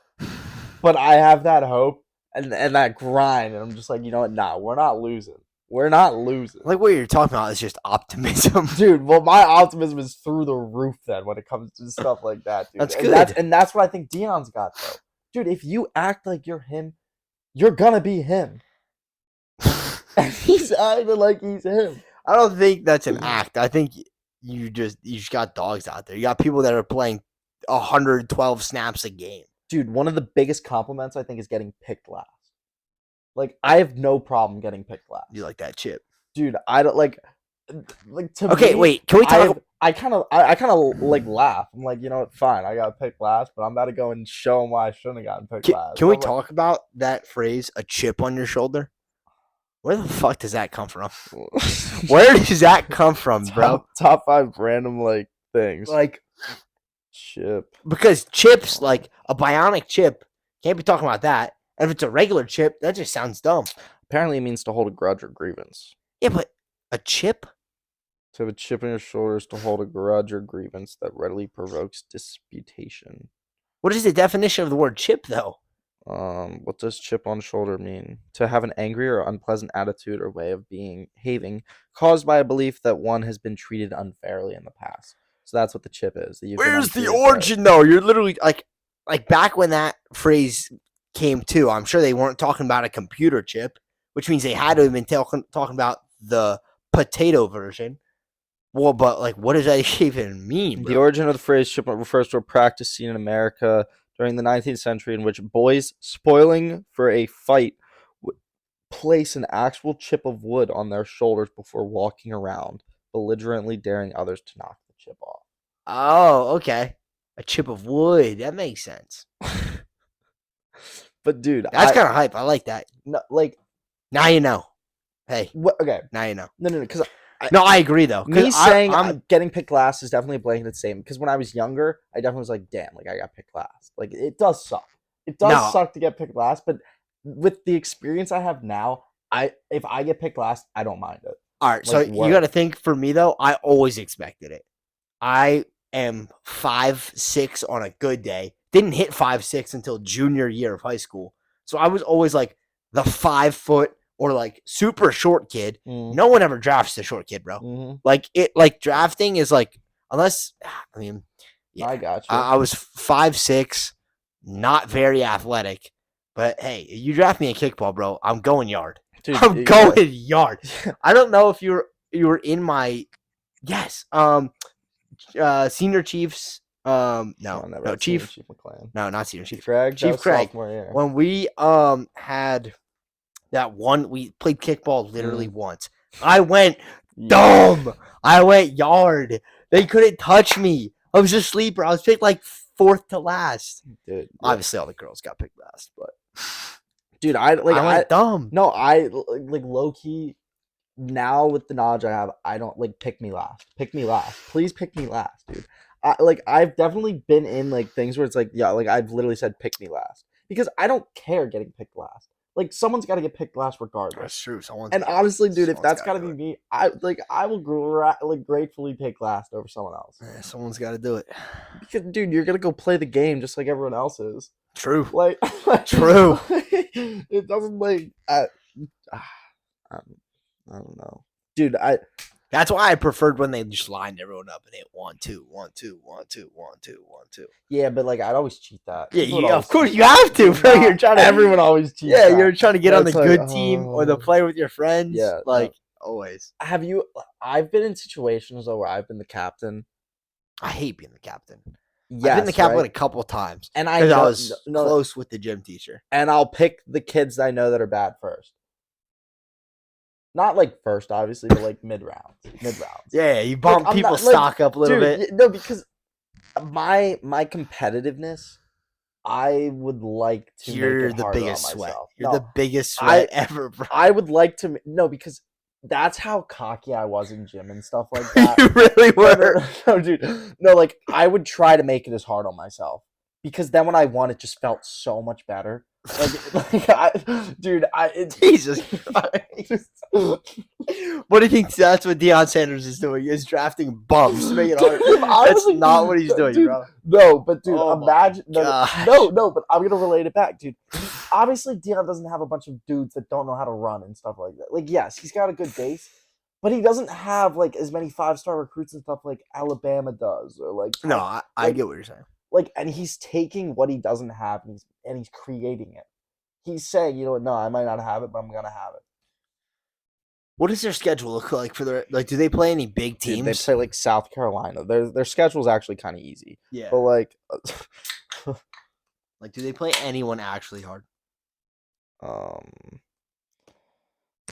but I have that hope and that grind, and I'm just like, you know what? Nah, we're not losing. We're not losing. Like, what you're talking about is just optimism, dude. Well, my optimism is through the roof then when it comes to stuff like that, dude. That's good. And that's what I think Deion's got, though, dude. If you act like you're him, you're gonna be him. And he's acting like he's him. I don't think that's an act. I think you just got dogs out there. You got people that are playing 112 snaps a game. Dude, one of the biggest compliments I think is getting picked last. Like, I have no problem getting picked last. You like that chip? Dude, I don't like to Okay, me, wait. Can we talk? I kind of like laugh. I'm like, you know what? Fine, I got picked last, but I'm about to go and show them why I shouldn't have gotten picked last. Can we I'm like, talk about that phrase, a chip on your shoulder? Where the fuck does that come from? Where does that come from, bro? Top 5 random like things. Like, chip. because chips, like a bionic chip, can't be talking about that. And if it's a regular chip, that just sounds dumb. Apparently, it means to hold a grudge or grievance. Yeah, but a chip? To have a chip on your shoulders to hold a grudge or grievance that readily provokes disputation. What is the definition of the word chip, though? What does chip on shoulder mean? To have an angry or unpleasant attitude or way of behaving caused by a belief that one has been treated unfairly in the past. So that's what the chip is. Where's the origin, though? You're literally like back when that phrase came to, I'm sure they weren't talking about a computer chip, which means they had to have been talking about the potato version. Well, but like, what does that even mean, bro? The origin of the phrase chip refers to a practice seen in America during the 19th century in which boys spoiling for a fight would place an actual chip of wood on their shoulders before walking around, belligerently daring others to knock the chip off. Oh, okay. A chip of wood. That makes sense. But dude, that's kind of hype. I like that. No, like, now you know. Hey. What? Okay. Now you know. No, because I agree though. Me saying I'm getting picked last is definitely a blanket statement. Because when I was younger, I definitely was like, "Damn, like I got picked last." Like it does suck. It does suck to get picked last. But with the experience I have now, if I get picked last, I don't mind it. All right, like, so you got to think. For me though, I always expected it. I am 5'6" on a good day. Didn't hit 5'6" until junior year of high school. So I was always like the 5 foot. Or like super short kid. No one ever drafts a short kid, bro. Like drafting is like, unless, I mean, yeah, I got you. I was 5'6", not very athletic, but hey, you draft me in kickball, bro, I'm going yard. Dude, I'm going yard. I don't know if you were in my, yes, senior Chiefs. No, Chief McClain. No, not senior Chief Craig. Chief Craig. When we had that one, we played kickball literally once. I went dumb. I went yard. They couldn't touch me. I was a sleeper. I was picked like 4th to last. Dude, obviously all the girls got picked last, but dude, I went dumb. No, I like low key. Now with the knowledge I have, I don't like pick me last. Pick me last. Please pick me last, dude. I've definitely been in like things where it's like, yeah, like I've literally said pick me last because I don't care getting picked last. Like someone's got to get picked last regardless. That's true. And honestly, dude, if that's got to be me, I will gratefully take last over someone else. Yeah, someone's got to do it. Because, dude, you're gonna go play the game just like everyone else is. True. Like, true. It doesn't like. I don't know, dude. That's why I preferred when they just lined everyone up and hit 1, 2, 1, 2, 1, 2, 1, 2, 1, 2. Yeah, but like I'd always cheat that. Yeah, of course you have to, bro. You're trying to. Everyone always cheats. Yeah, you're trying to get on the good team or the play with your friends. Yeah, always. Have you? I've been in situations though where I've been the captain. I hate being the captain. Yeah, I've been the captain a couple times, and I was close with the gym teacher. And I'll pick the kids I know that are bad first. Not like first, obviously, but like mid rounds. Yeah, you bump people's stock up a little bit. No, because my competitiveness, I would like to. You're make it the biggest on sweat. You're the biggest sweat ever, bro. I would like to. No, because that's how cocky I was in gym and stuff like that. You really were. No, dude. No, like I would try to make it as hard on myself because then when I won, it just felt so much better. Jesus Christ. What do you think? That's what Deion Sanders is doing? Is drafting bums to make it hard. That's not what he's doing, dude, bro. No, but dude, imagine. No, but I'm gonna relate it back, dude. Obviously, Deion doesn't have a bunch of dudes that don't know how to run and stuff like that. Like, yes, he's got a good base, but he doesn't have like as many 5-star recruits and stuff like Alabama does, or like. No, I get what you're saying. Like, and he's taking what he doesn't have and he's creating it. He's saying, you know what? No, I might not have it, but I'm gonna have it. What does their schedule look like for their like? Do they play any big teams? Dude, they play like South Carolina. Their schedule's actually kind of easy. Yeah. But like, Like, do they play anyone actually hard?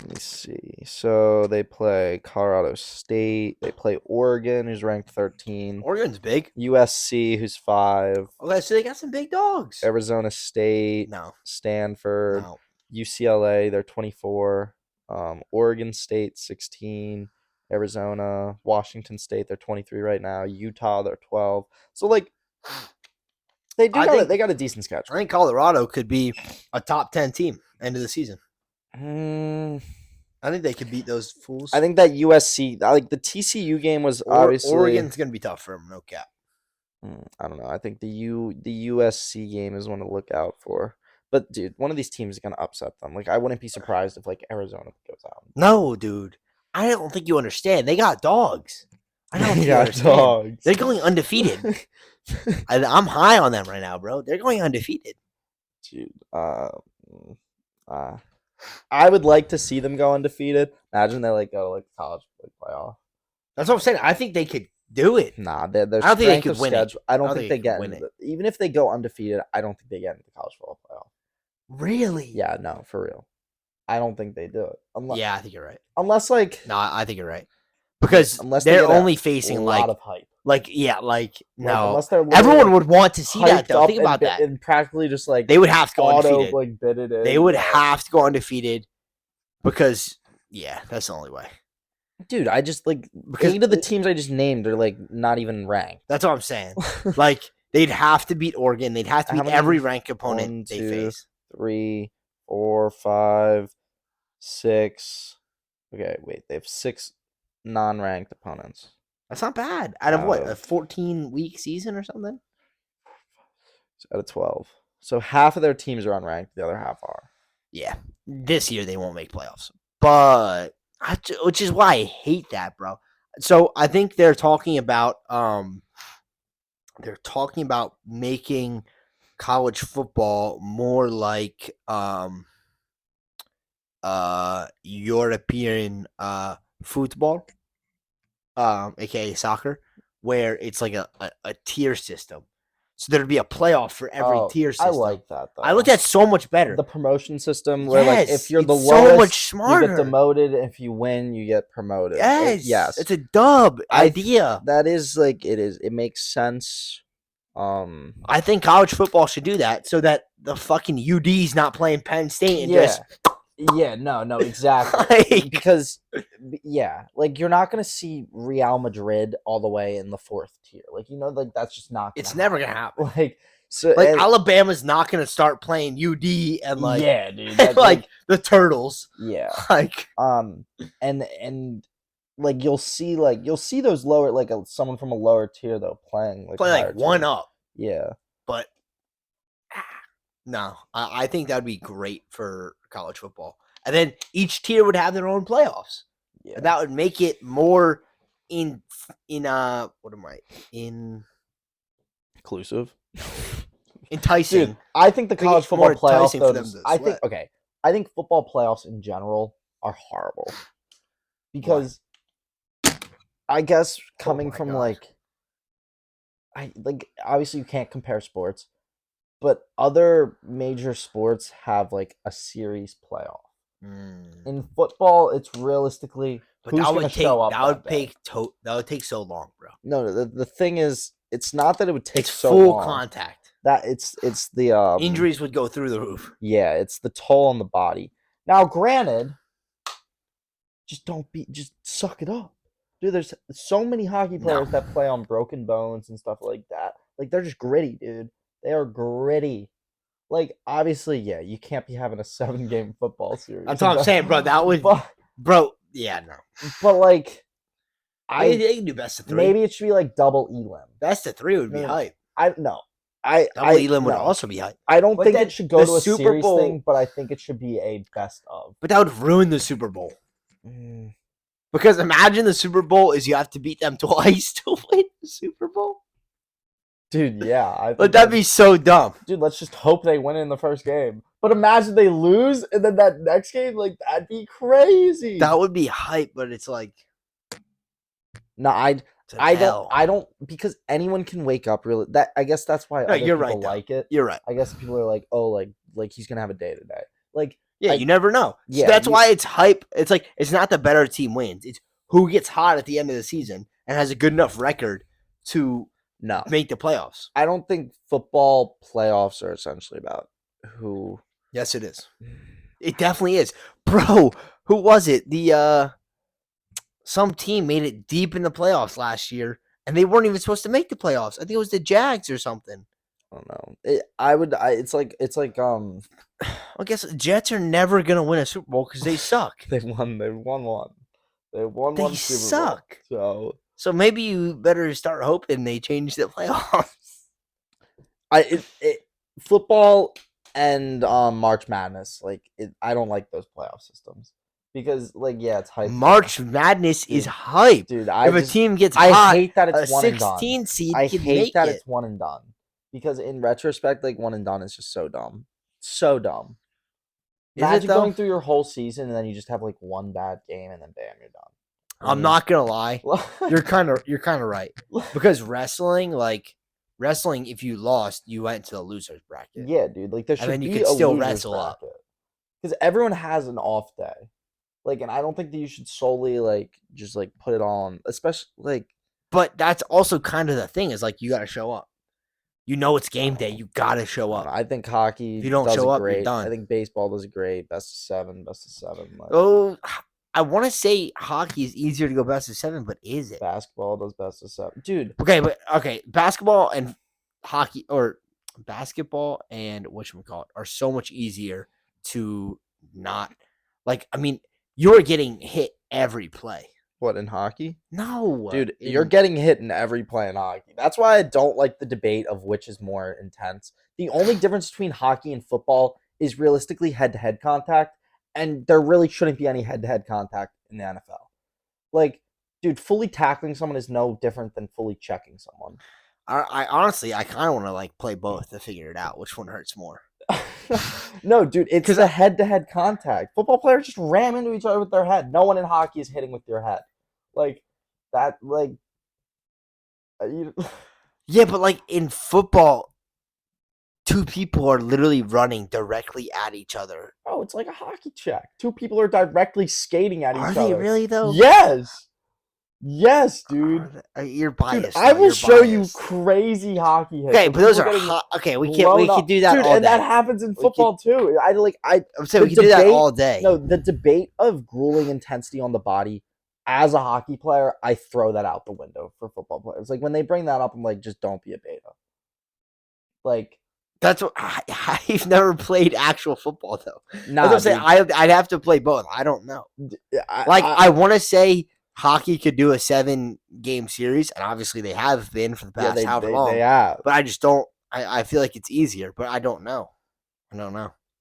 let me see. So they play Colorado State. They play Oregon, who's ranked 13. Oregon's big. USC, who's 5. Okay, so they got some big dogs. Arizona State. No. Stanford. No. UCLA, they're 24. Oregon State, 16. Arizona, Washington State, they're 23 right now. Utah, they're 12. So like, they got a decent schedule. I think Colorado could be a top 10 team end of the season. I think they could beat those fools. I think that USC, like the TCU game was obviously Oregon's gonna be tough for them, no cap. I don't know. I think the USC game is one to look out for. But dude, one of these teams is gonna upset them. Like I wouldn't be surprised if like Arizona goes out. No, dude. I don't think you understand. They got dogs. I don't think you got understand. dogs. They're going undefeated. I'm high on them right now, bro. They're going undefeated. Dude, I would like to see them go undefeated. Imagine they like go to like college playoff. That's what I'm saying. I think they could do it. Nah, I don't think they could win it. I don't think they get into even if they go undefeated. I don't think they get into the college football playoff. Really? Yeah, no, for real. I don't think they do it. Yeah, I think you're right. Unless like no, I think you're right because unless they're only facing a like lot of hype. Like yeah, like no. Unless they're everyone would want to see that though. Think about that. And practically just like they would have to go undefeated. Like bid it in. They would have to go undefeated because yeah, that's the only way. Dude, I just like because 8 of the teams I just named are like not even ranked. That's what I'm saying. Like they'd have to beat Oregon. They'd have to beat every ranked opponent they face. 3, 4, 5, 6. Okay, wait. They have 6 non-ranked opponents. That's not bad. Out of what, a 14-week season or something? Out of 12. So half of their teams are unranked. The other half are. Yeah. This year they won't make playoffs. But, which is why I hate that, bro. So I think they're talking about making college football more like European football, aka soccer, where it's like a tier system. So there'd be a playoff for every tier system. I like that though. I look at so much better. The promotion system where like if you're the lowest, so much smarter. You get demoted. If you win, you get promoted. Yes. It's a dub idea. That is like it is. It makes sense. I think college football should do that so that the fucking UD's not playing Penn State and just no, exactly. Because like you're not gonna see Real Madrid all the way in the 4th tier. Like like that's just not. It's never gonna happen. Like so, like Alabama's not gonna start playing UD and like dude, like the Turtles. Yeah, like and like you'll see those lower like someone from a lower tier though playing like one up. Yeah, but no, I think that'd be great for college football. And then each tier would have their own playoffs. Yeah, and that would make it more inclusive, enticing. Dude, I think the college football playoffs. I think football playoffs in general are horrible because I guess coming from obviously you can't compare sports, but other major sports have like a series playoff. In football, it's realistically who's going to show up. That would take so long, bro. No, the thing is, it's not that it would take so full long. Contact. That it's the injuries would go through the roof. Yeah, it's the toll on the body. Now, granted, just suck it up. Dude, there's so many hockey players that play on broken bones and stuff like that. Like, they're just gritty, dude. They are gritty. Like, obviously, you can't be having a 7-game football series. That's what I'm saying, bro. That would... Bro, yeah, no. But, like... they can do best of 3. Maybe it should be, like, double elim. Best of 3 would be hype. Double elim would also be hype. I don't think it should go to a series thing, but I think it should be a best of. But that would ruin the Super Bowl. Because imagine the Super Bowl is you have to beat them twice to win the Super Bowl. Dude, yeah. I Like think that'd be so dumb. dude, let's just hope they win in the first game. But imagine they lose and then that next game, like that'd be crazy. That would be hype, but it's like No, it's an L. I don't because anyone can wake up really. That I guess that's why No, other you're people right, though. like it. You're right. I guess people are like, oh, like he's gonna have a day today. Like, Yeah, you never know. Yeah, So that's why it's hype. It's like it's not the better team wins. It's who gets hot at the end of the season and has a good enough record to no, make the playoffs. I don't think football playoffs are essentially about who. Yes, it is. It definitely is, bro. Who was it? The some team made it deep in the playoffs last year, and they weren't even supposed to make the playoffs. I think it was the Jags or something. I don't know. It's like I guess the Jets are never gonna win a Super Bowl because they suck. They won one. They won They one Super suck. Bowl. So maybe you better start hoping they change the playoffs. Football and March Madness, like I don't like those playoff systems because it's hype. March Madness is hype. Dude, if a team gets I hot, hate that it's a one and done. 16 seed I can hate make that it. it's one and done because in retrospect, like one and done is just so dumb, so dumb. Imagine going through your whole season and then you just have like one bad game and then bam, you're done. I'm not gonna lie, you're kind of right because wrestling, if you lost, you went to the losers bracket. Yeah, dude. Like there should and then be you could still losers wrestle bracket. up because everyone has an off day. Like, and I don't think that you should solely just put it on, especially But that's also kind of the thing is you got to show up. You know it's game day. You got to show up. I think hockey. If you don't does show it up, great. you're done. I think baseball does it great. Best of seven. Oh, I want to say hockey is easier to go best of 7, but is it? Basketball does best of 7, dude. Okay, basketball and hockey or basketball and whatchamacallit are so much easier to not I mean, you're getting hit every play. What, in hockey? No. Dude, you're getting hit in every play in hockey. That's why I don't like the debate of which is more intense. The only difference between hockey and football is realistically head-to-head contact, and there really shouldn't be any head-to-head contact in the NFL. Dude, fully tackling someone is no different than fully checking someone. I honestly, I kind of want to play both to figure it out which one hurts more. No, dude, it's a head-to-head contact. Football players just ram into each other with their head. No one in hockey is hitting with your head. Yeah, but in football, two people are literally running directly at each other. Oh, it's like a hockey check. Two people are directly skating at each other. Are they really though? Yes, dude. You're biased. Dude, I will show you crazy hockey hits. Okay, but those are hot. Okay, we can do that, dude, all and day. that happens in football too. I'm saying we can do that all day. No, the debate of grueling intensity on the body as a hockey player, I throw that out the window for football players. When they bring that up, I'm like, just don't be a beta. That's what I've never played actual football though. Nah, I'm saying I'd have to play both. I don't know. I want to say hockey could do a 7-game series, and obviously they have been for the past however long. They have, but I just don't. I feel like it's easier, but I don't know.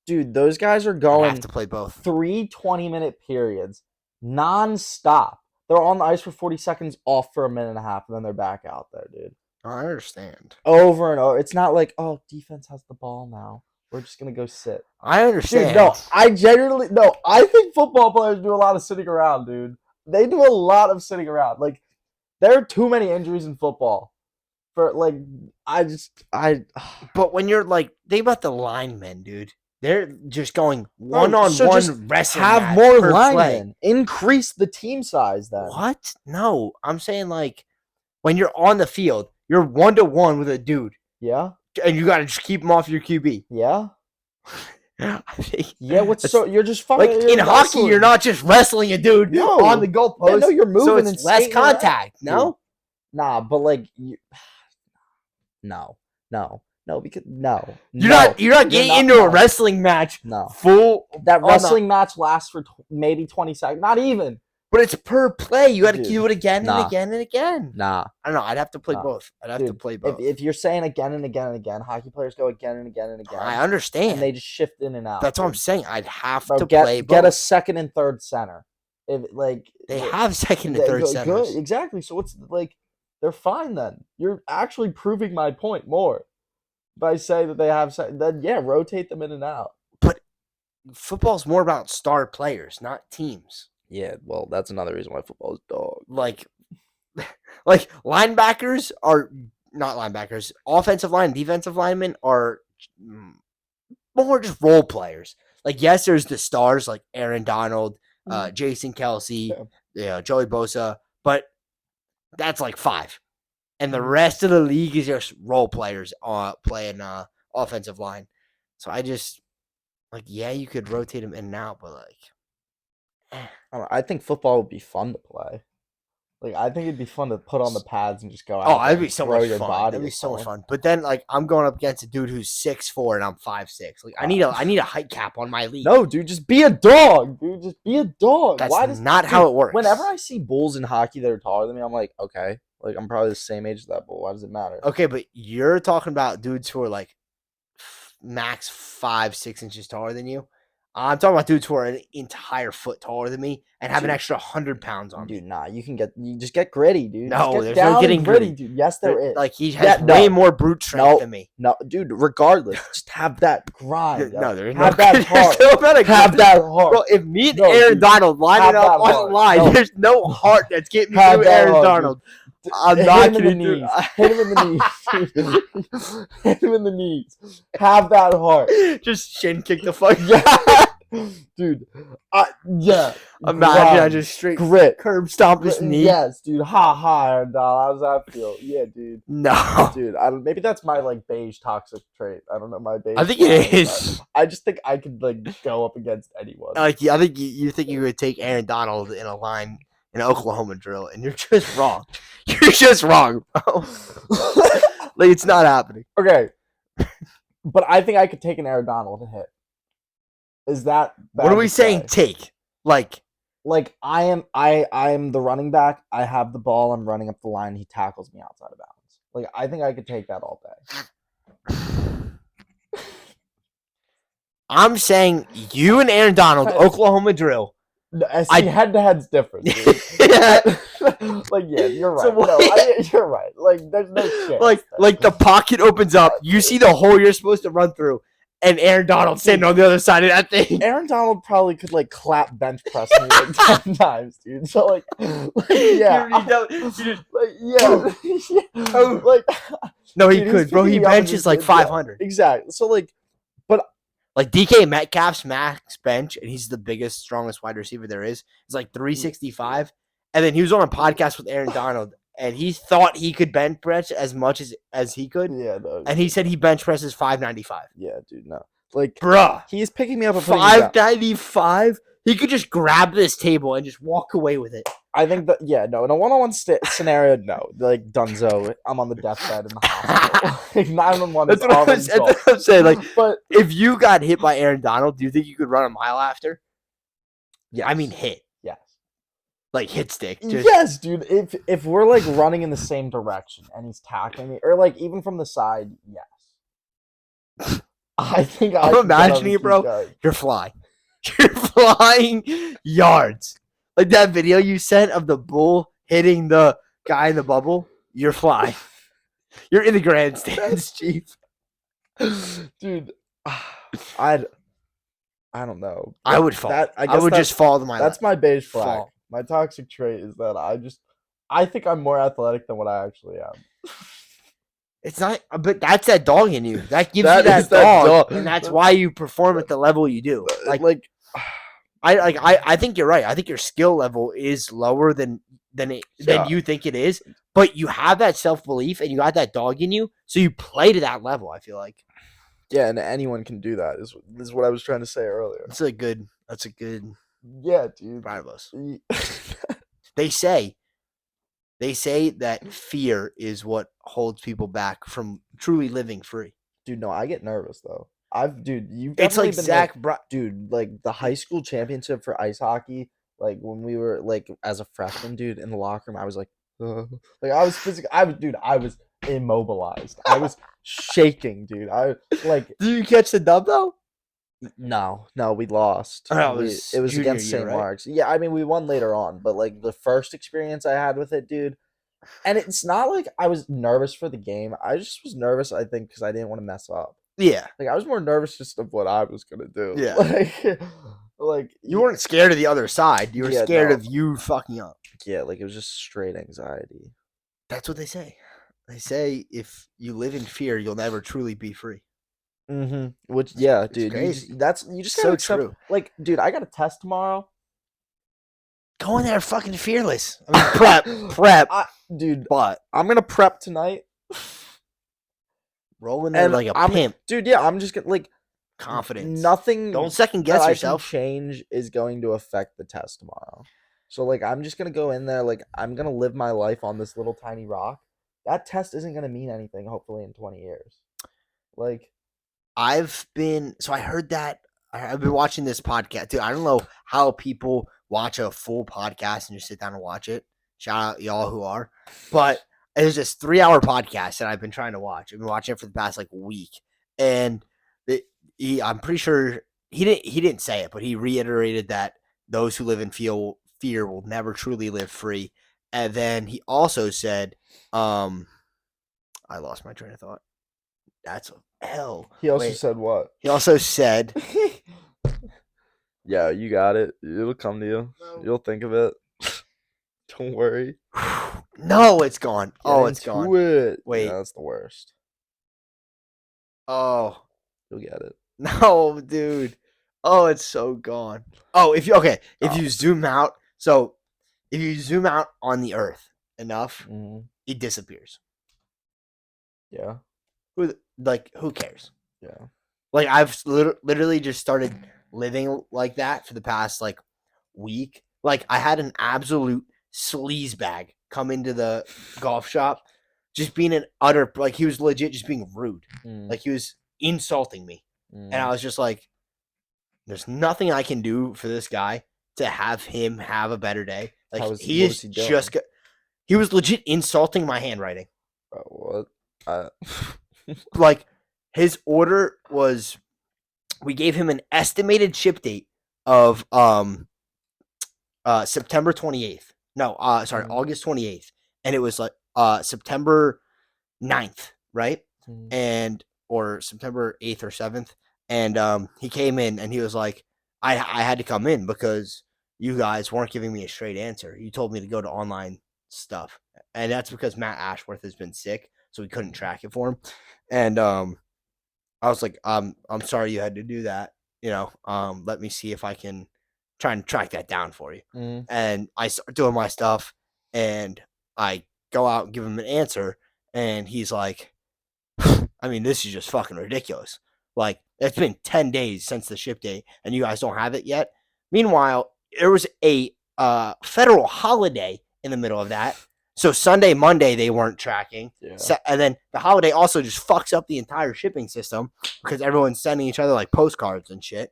Dude, those guys are going. I have to play both. 3 20-minute periods, non-stop. They're on the ice for 40 seconds, off for a minute and a half, and then they're back out there, dude. I understand. Over and over. It's not like, oh, defense has the ball now. We're just going to go sit. I understand. Dude, no, I think football players do a lot of sitting around, dude. They do a lot of sitting around. There are too many injuries in football. But when you're think about the linemen, dude. They're just going one-on-one wrestling. Have more linemen. Increase the team size then. What? No. I'm saying when you're on the field, you're 1-to-1 with a dude. Yeah. And you gotta just keep him off your QB. Yeah. You're just fucking in hockey, you're not just wrestling a dude on the goalpost. Yeah, no, you're moving so it's less contact. No? Nah, but no, because you're not getting into a wrestling match. No. That wrestling match lasts for maybe 20 seconds. Not even. But it's per play. You got to do it again and again and again. Nah. I don't know. I'd have to play both. If you're saying again and again and again, hockey players go again and again and again. I understand. And they just shift in and out. That's what I'm saying. I'd have to play both. Get a second and third center. They have second and third centers. Good. Exactly. So it's they're fine then. You're actually proving my point more by saying that they have. Then yeah, rotate them in and out. But football's more about star players, not teams. Yeah, well, that's another reason why football is dog. Like linebackers are not linebackers. Offensive line, defensive linemen are more just role players. Like, yes, there's the stars like Aaron Donald, Jason Kelsey, Joey Bosa, but that's like 5. And the rest of the league is just role players playing offensive line. So I just yeah, you could rotate them in and out, but I think football would be fun to play. Like, I think it'd be fun to put on the pads and just go out. Oh, that'd be so much your fun. Body That'd be so much fun. But then, I'm going up against a dude who's 6'4" and I'm 5'6". Like, I need a height cap on my league. No, dude, just be a dog, dude. Just be a dog. That's not how it works. Whenever I see bulls in hockey that are taller than me, I'm like, okay, like I'm probably the same age as that bull. Why does it matter? Okay, but you're talking about dudes who are like max 5-6 inches taller than you. I'm talking about dudes who are an entire foot taller than me and have an extra 100 pounds on me. Dude, nah, you just get gritty, dude. No, there's no getting gritty, dude. Yes, there is. Like, he has way more brute strength than me. No, dude, regardless, just have that grind. No, there's have no that heart. Have that heart. Bro, if me and Aaron Donald line it up on the line, there's no heart that's getting me through Aaron Donald. I'm not going to do Hit him in the knees. Hit him in the knees. Have that heart. Just shin kick the fuck. Yeah. Dude. Yeah. Imagine I just straight curb stomp his knee. Yes, dude. Aaron Donald. How does that feel? Yeah, dude. No. Dude, maybe that's my, beige toxic trait. I don't know, my beige. I think it is. I just think I could, go up against anyone. I think you think you would take Aaron Donald in a line in an Oklahoma drill, and you're just wrong. You're just wrong, bro. It's not happening. Okay. But I think I could take an Aaron Donald to hit. Is that bad? What are we saying take? Like I am the running back. I have the ball. I'm running up the line. He tackles me outside of bounds. I think I could take that all day. I'm saying you and Aaron Donald, Oklahoma drill. See, head-to-head's different, dude. Yeah, you're right. So you're right. There's no shit. The pocket opens up. You see the hole you're supposed to run through, and Aaron Donald sitting on the other side of that thing. Aaron Donald probably could clap bench press me 10 times, dude. So yeah, no, he could, bro. He benches 500. Yeah, exactly. So but DK Metcalf's max bench, and he's the biggest, strongest wide receiver there is. It's 365, and then he was on a podcast with Aaron Donald, and he thought he could bench press as much as he could. Yeah, no. And he said he bench presses 595. Yeah, dude, no. Bruh, he's picking me up at 595. He could just grab this table and just walk away with it. I think that in a one-on-one scenario, no. Dunzo, I'm on the deathbed in the hospital. 911 is that's what I'm saying. But if you got hit by Aaron Donald, do you think you could run a mile after? Yeah, I mean hit. Yes. Hit stick. Yes, dude. If we're running in the same direction and he's tackling me, or even from the side, yes. I think I'm imagining it, bro. Going. You're flying. You're flying yards. That video you sent of the bull hitting the guy in the bubble, you're flying. You're in the grandstands, Chief. Dude, I don't know. I would fall. I would just fall to my left. That's my beige flag. My toxic trait is that I think I'm more athletic than what I actually am. It's not, but that's that dog in you. That gives you that dog, and that's why you perform at the level you do. I think you're right. I think your skill level is lower than you think it is, but you have that self-belief and you got that dog in you, so you play to that level, I feel like. Yeah, and anyone can do that. Is what I was trying to say earlier. That's a good yeah, dude. Proud of us. They say that fear is what holds people back from truly living free. Dude, no, I get nervous though. You've it's like been Zach, dude, the high school championship for ice hockey, when we were as a freshman, dude, in the locker room, I was I was physically, I was immobilized. I was shaking, dude. Did you catch the dub though? No, we lost. Oh, it was against St. Mark's. Yeah, I mean we won later on, but the first experience I had with it, dude, And it's not like I was nervous for the game. I just was nervous, I think, because I didn't want to mess up. Yeah. Like I was more nervous just of what I was gonna do. Yeah. Like You weren't scared of the other side. You were Yeah, scared no. of you fucking up. Yeah, like it was just straight anxiety. That's what they say. They say if you live in fear, you'll never truly be free. Which, yeah, It's dude, crazy. you just So gotta accept. true. Like, dude, I got a test tomorrow. Go in there fucking fearless. I mean, prep. Dude, But I'm gonna prep tonight. roll in there And like a pimp. Dude, yeah, I'm just gonna like Confidence. nothing. Don't second that guess I can yourself. change is going to affect the test tomorrow. So like, I'm just gonna go in there. Like, I'm gonna live my life on this little tiny rock. That test isn't gonna mean anything. Hopefully, in 20 years. Like, I heard that. I've been watching this podcast. Dude, I don't know how people watch a full podcast and just sit down and watch it. Shout out y'all who are. But it's this 3-hour podcast that I've been trying to watch. I've been watching it for the past like week. And I'm pretty sure he didn't say it, but he reiterated that those who live in fear will never truly live free. And then he also said, I lost my train of thought. That's a hell. he also said what? He also said, Yeah, you got it. It'll come to you. No. You'll think of it. Don't worry. no, it's gone. It's Get gone. into it. Wait. Yeah, that's the worst. Oh, You'll get it. no, dude. Oh, it's so gone. Oh, if you zoom out, so if you zoom out on the earth enough, it disappears. Yeah. Who cares? Yeah. Like I've literally just started living like that for the past like week. Like I had an absolute sleaze bag come into the golf shop, just being an utter like he was legit just being rude. Like he was insulting me, and I was just like, "There's nothing I can do for this guy to have him have a better day." Like what was he was legit insulting my handwriting. What? Like his order was, we gave him an estimated ship date of September 28th. No, sorry, August 28th. And it was like September 9th, right? And or September 8th or 7th. And he came in and he was like, I had to come in because you guys weren't giving me a straight answer. You told me to go to online stuff. And that's because Matt Ashworth has been sick, so we couldn't track it for him. And I was like, I'm sorry you had to do that. You know, let me see if I can try and track that down for you. And I start doing my stuff, and I go out and give him an answer, and he's like, I mean, this is just fucking ridiculous. Like, it's been 10 days since the ship date, and you guys don't have it yet. Meanwhile, there was a federal holiday in the middle of that. So Sunday, Monday, they weren't tracking. Yeah. And then the holiday also just fucks up the entire shipping system because everyone's sending each other like postcards and shit.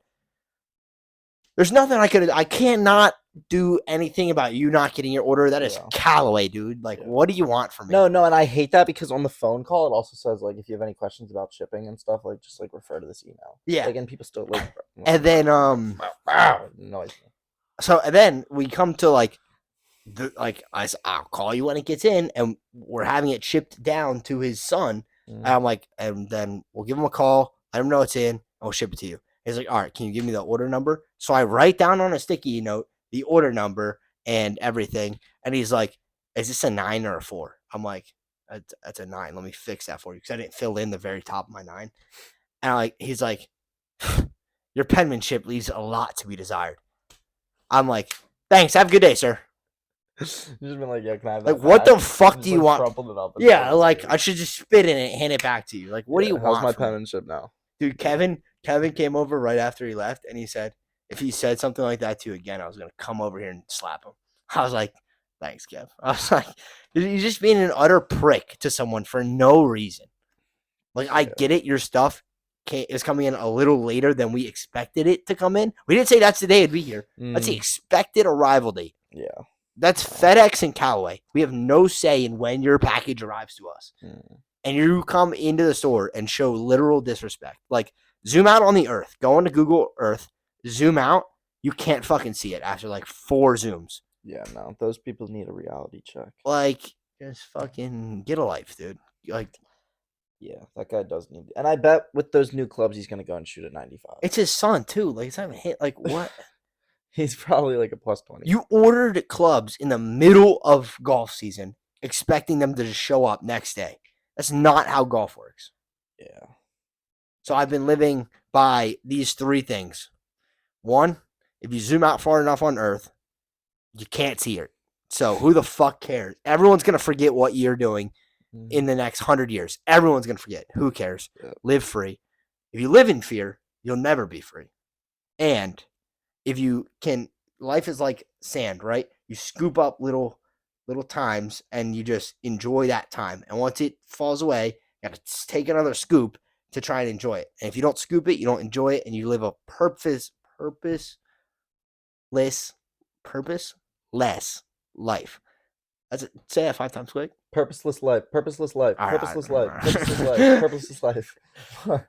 There's nothing I cannot do anything about you not getting your order. That is Callaway, dude. Like, what do you want from me? No, and I hate that because on the phone call, it also says, like, if you have any questions about shipping and stuff, like, just, like, refer to this email. Yeah. Like, and people still, like... And then, noise. So, and then we come to, like, I'll call you when it gets in, and we're having it shipped down to his son. And I'm like, and then we'll give him a call, let him know it's in, and we'll ship it to you. He's like, all right, can you give me the order number? So I write down on a sticky note the order number and everything. And he's like, is this a 9 or a 4? I'm like, that's a 9. Let me fix that for you because I didn't fill in the very top of my 9. And he's like, your penmanship leaves a lot to be desired. I'm like, thanks. Have a good day, sir. You just been like, yeah, can I have that Like, what back? the fuck Just, do you like, want? crumpled it up and Yeah, put like it I should just spit in it and hand it back to you. Like, what do you want? How's my from me? penmanship now? Dude, Kevin came over right after he left, and he said, if he said something like that to you again, I was going to come over here and slap him. I was like, thanks, Kev. I was like, you're just being an utter prick to someone for no reason. Like, I get it. Your stuff is coming in a little later than we expected it to come in. We didn't say that's the day it'd be here. That's the expected arrival date. Yeah. That's FedEx and Callaway. We have no say in when your package arrives to us. And you come into the store and show literal disrespect. Like, zoom out on the earth. Go into Google Earth. Zoom out. You can't fucking see it after like 4 zooms. Yeah, no. Those people need a reality check. Like, Just fucking get a life, dude. Like, Yeah, that guy does need. And I bet with those new clubs, he's gonna go and shoot at 95. it's his son too. Like, it's not even hit. Like, what? He's probably like a plus 20. You ordered clubs in the middle of golf season, expecting them to just show up next day. That's not how golf works. Yeah. So I've been living by these 3 things. 1, if you zoom out far enough on Earth, you can't see it. So who the fuck cares? Everyone's gonna forget what you're doing in the next 100 years. Everyone's gonna forget. Who cares? Yep. Live free. If you live in fear, you'll never be free. And if you can, life is like sand, right? You scoop up little times and you just enjoy that time. And once it falls away, you gotta take another scoop to try and enjoy it. And if you don't scoop it, you don't enjoy it, and you live a purposeless life. That's it. Say that 5 times quick. Purposeless life. Purposeless life. All right, Purposeless all life. right. Purposeless life. Purposeless life.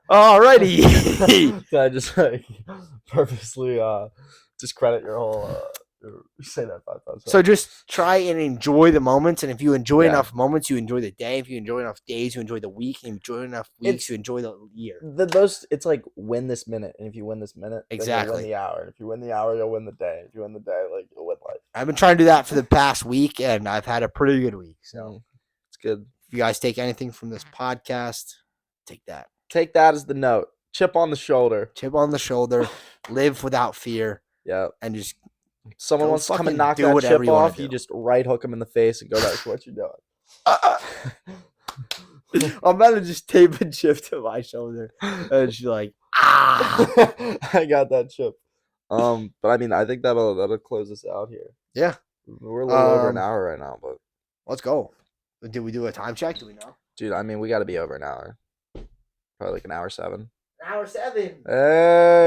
Alrighty. Did I just like purposely discredit your whole say that 5 times? So just try and enjoy the moments, and if you enjoy Yeah. enough moments, you enjoy the day. If you enjoy enough days, you enjoy the week. And enjoy enough weeks, you enjoy the year. It's like win this minute, and if you win this minute, then you'll win the hour. And if you win the hour, you'll win the day. If you win the day, like you'll win life. I've been trying to do that for the past week, and I've had a pretty good week. So it's good. If you guys take anything from this podcast, take that. Take that as the note. Chip on the shoulder. Chip on the shoulder. Live without fear. Yeah. And just someone wants to come and knock that chip off, you just right hook them in the face and go, that's what you're doing. I'm about to just tape a chip to my shoulder. And she's like, I got that chip. But I mean, I think that'll close us out here. Yeah. We're a little over an hour right now, but let's go. Did we do a time check? Do we know? Dude, I mean, we got to be over an hour. Probably like an hour 7. An hour 7. Hey.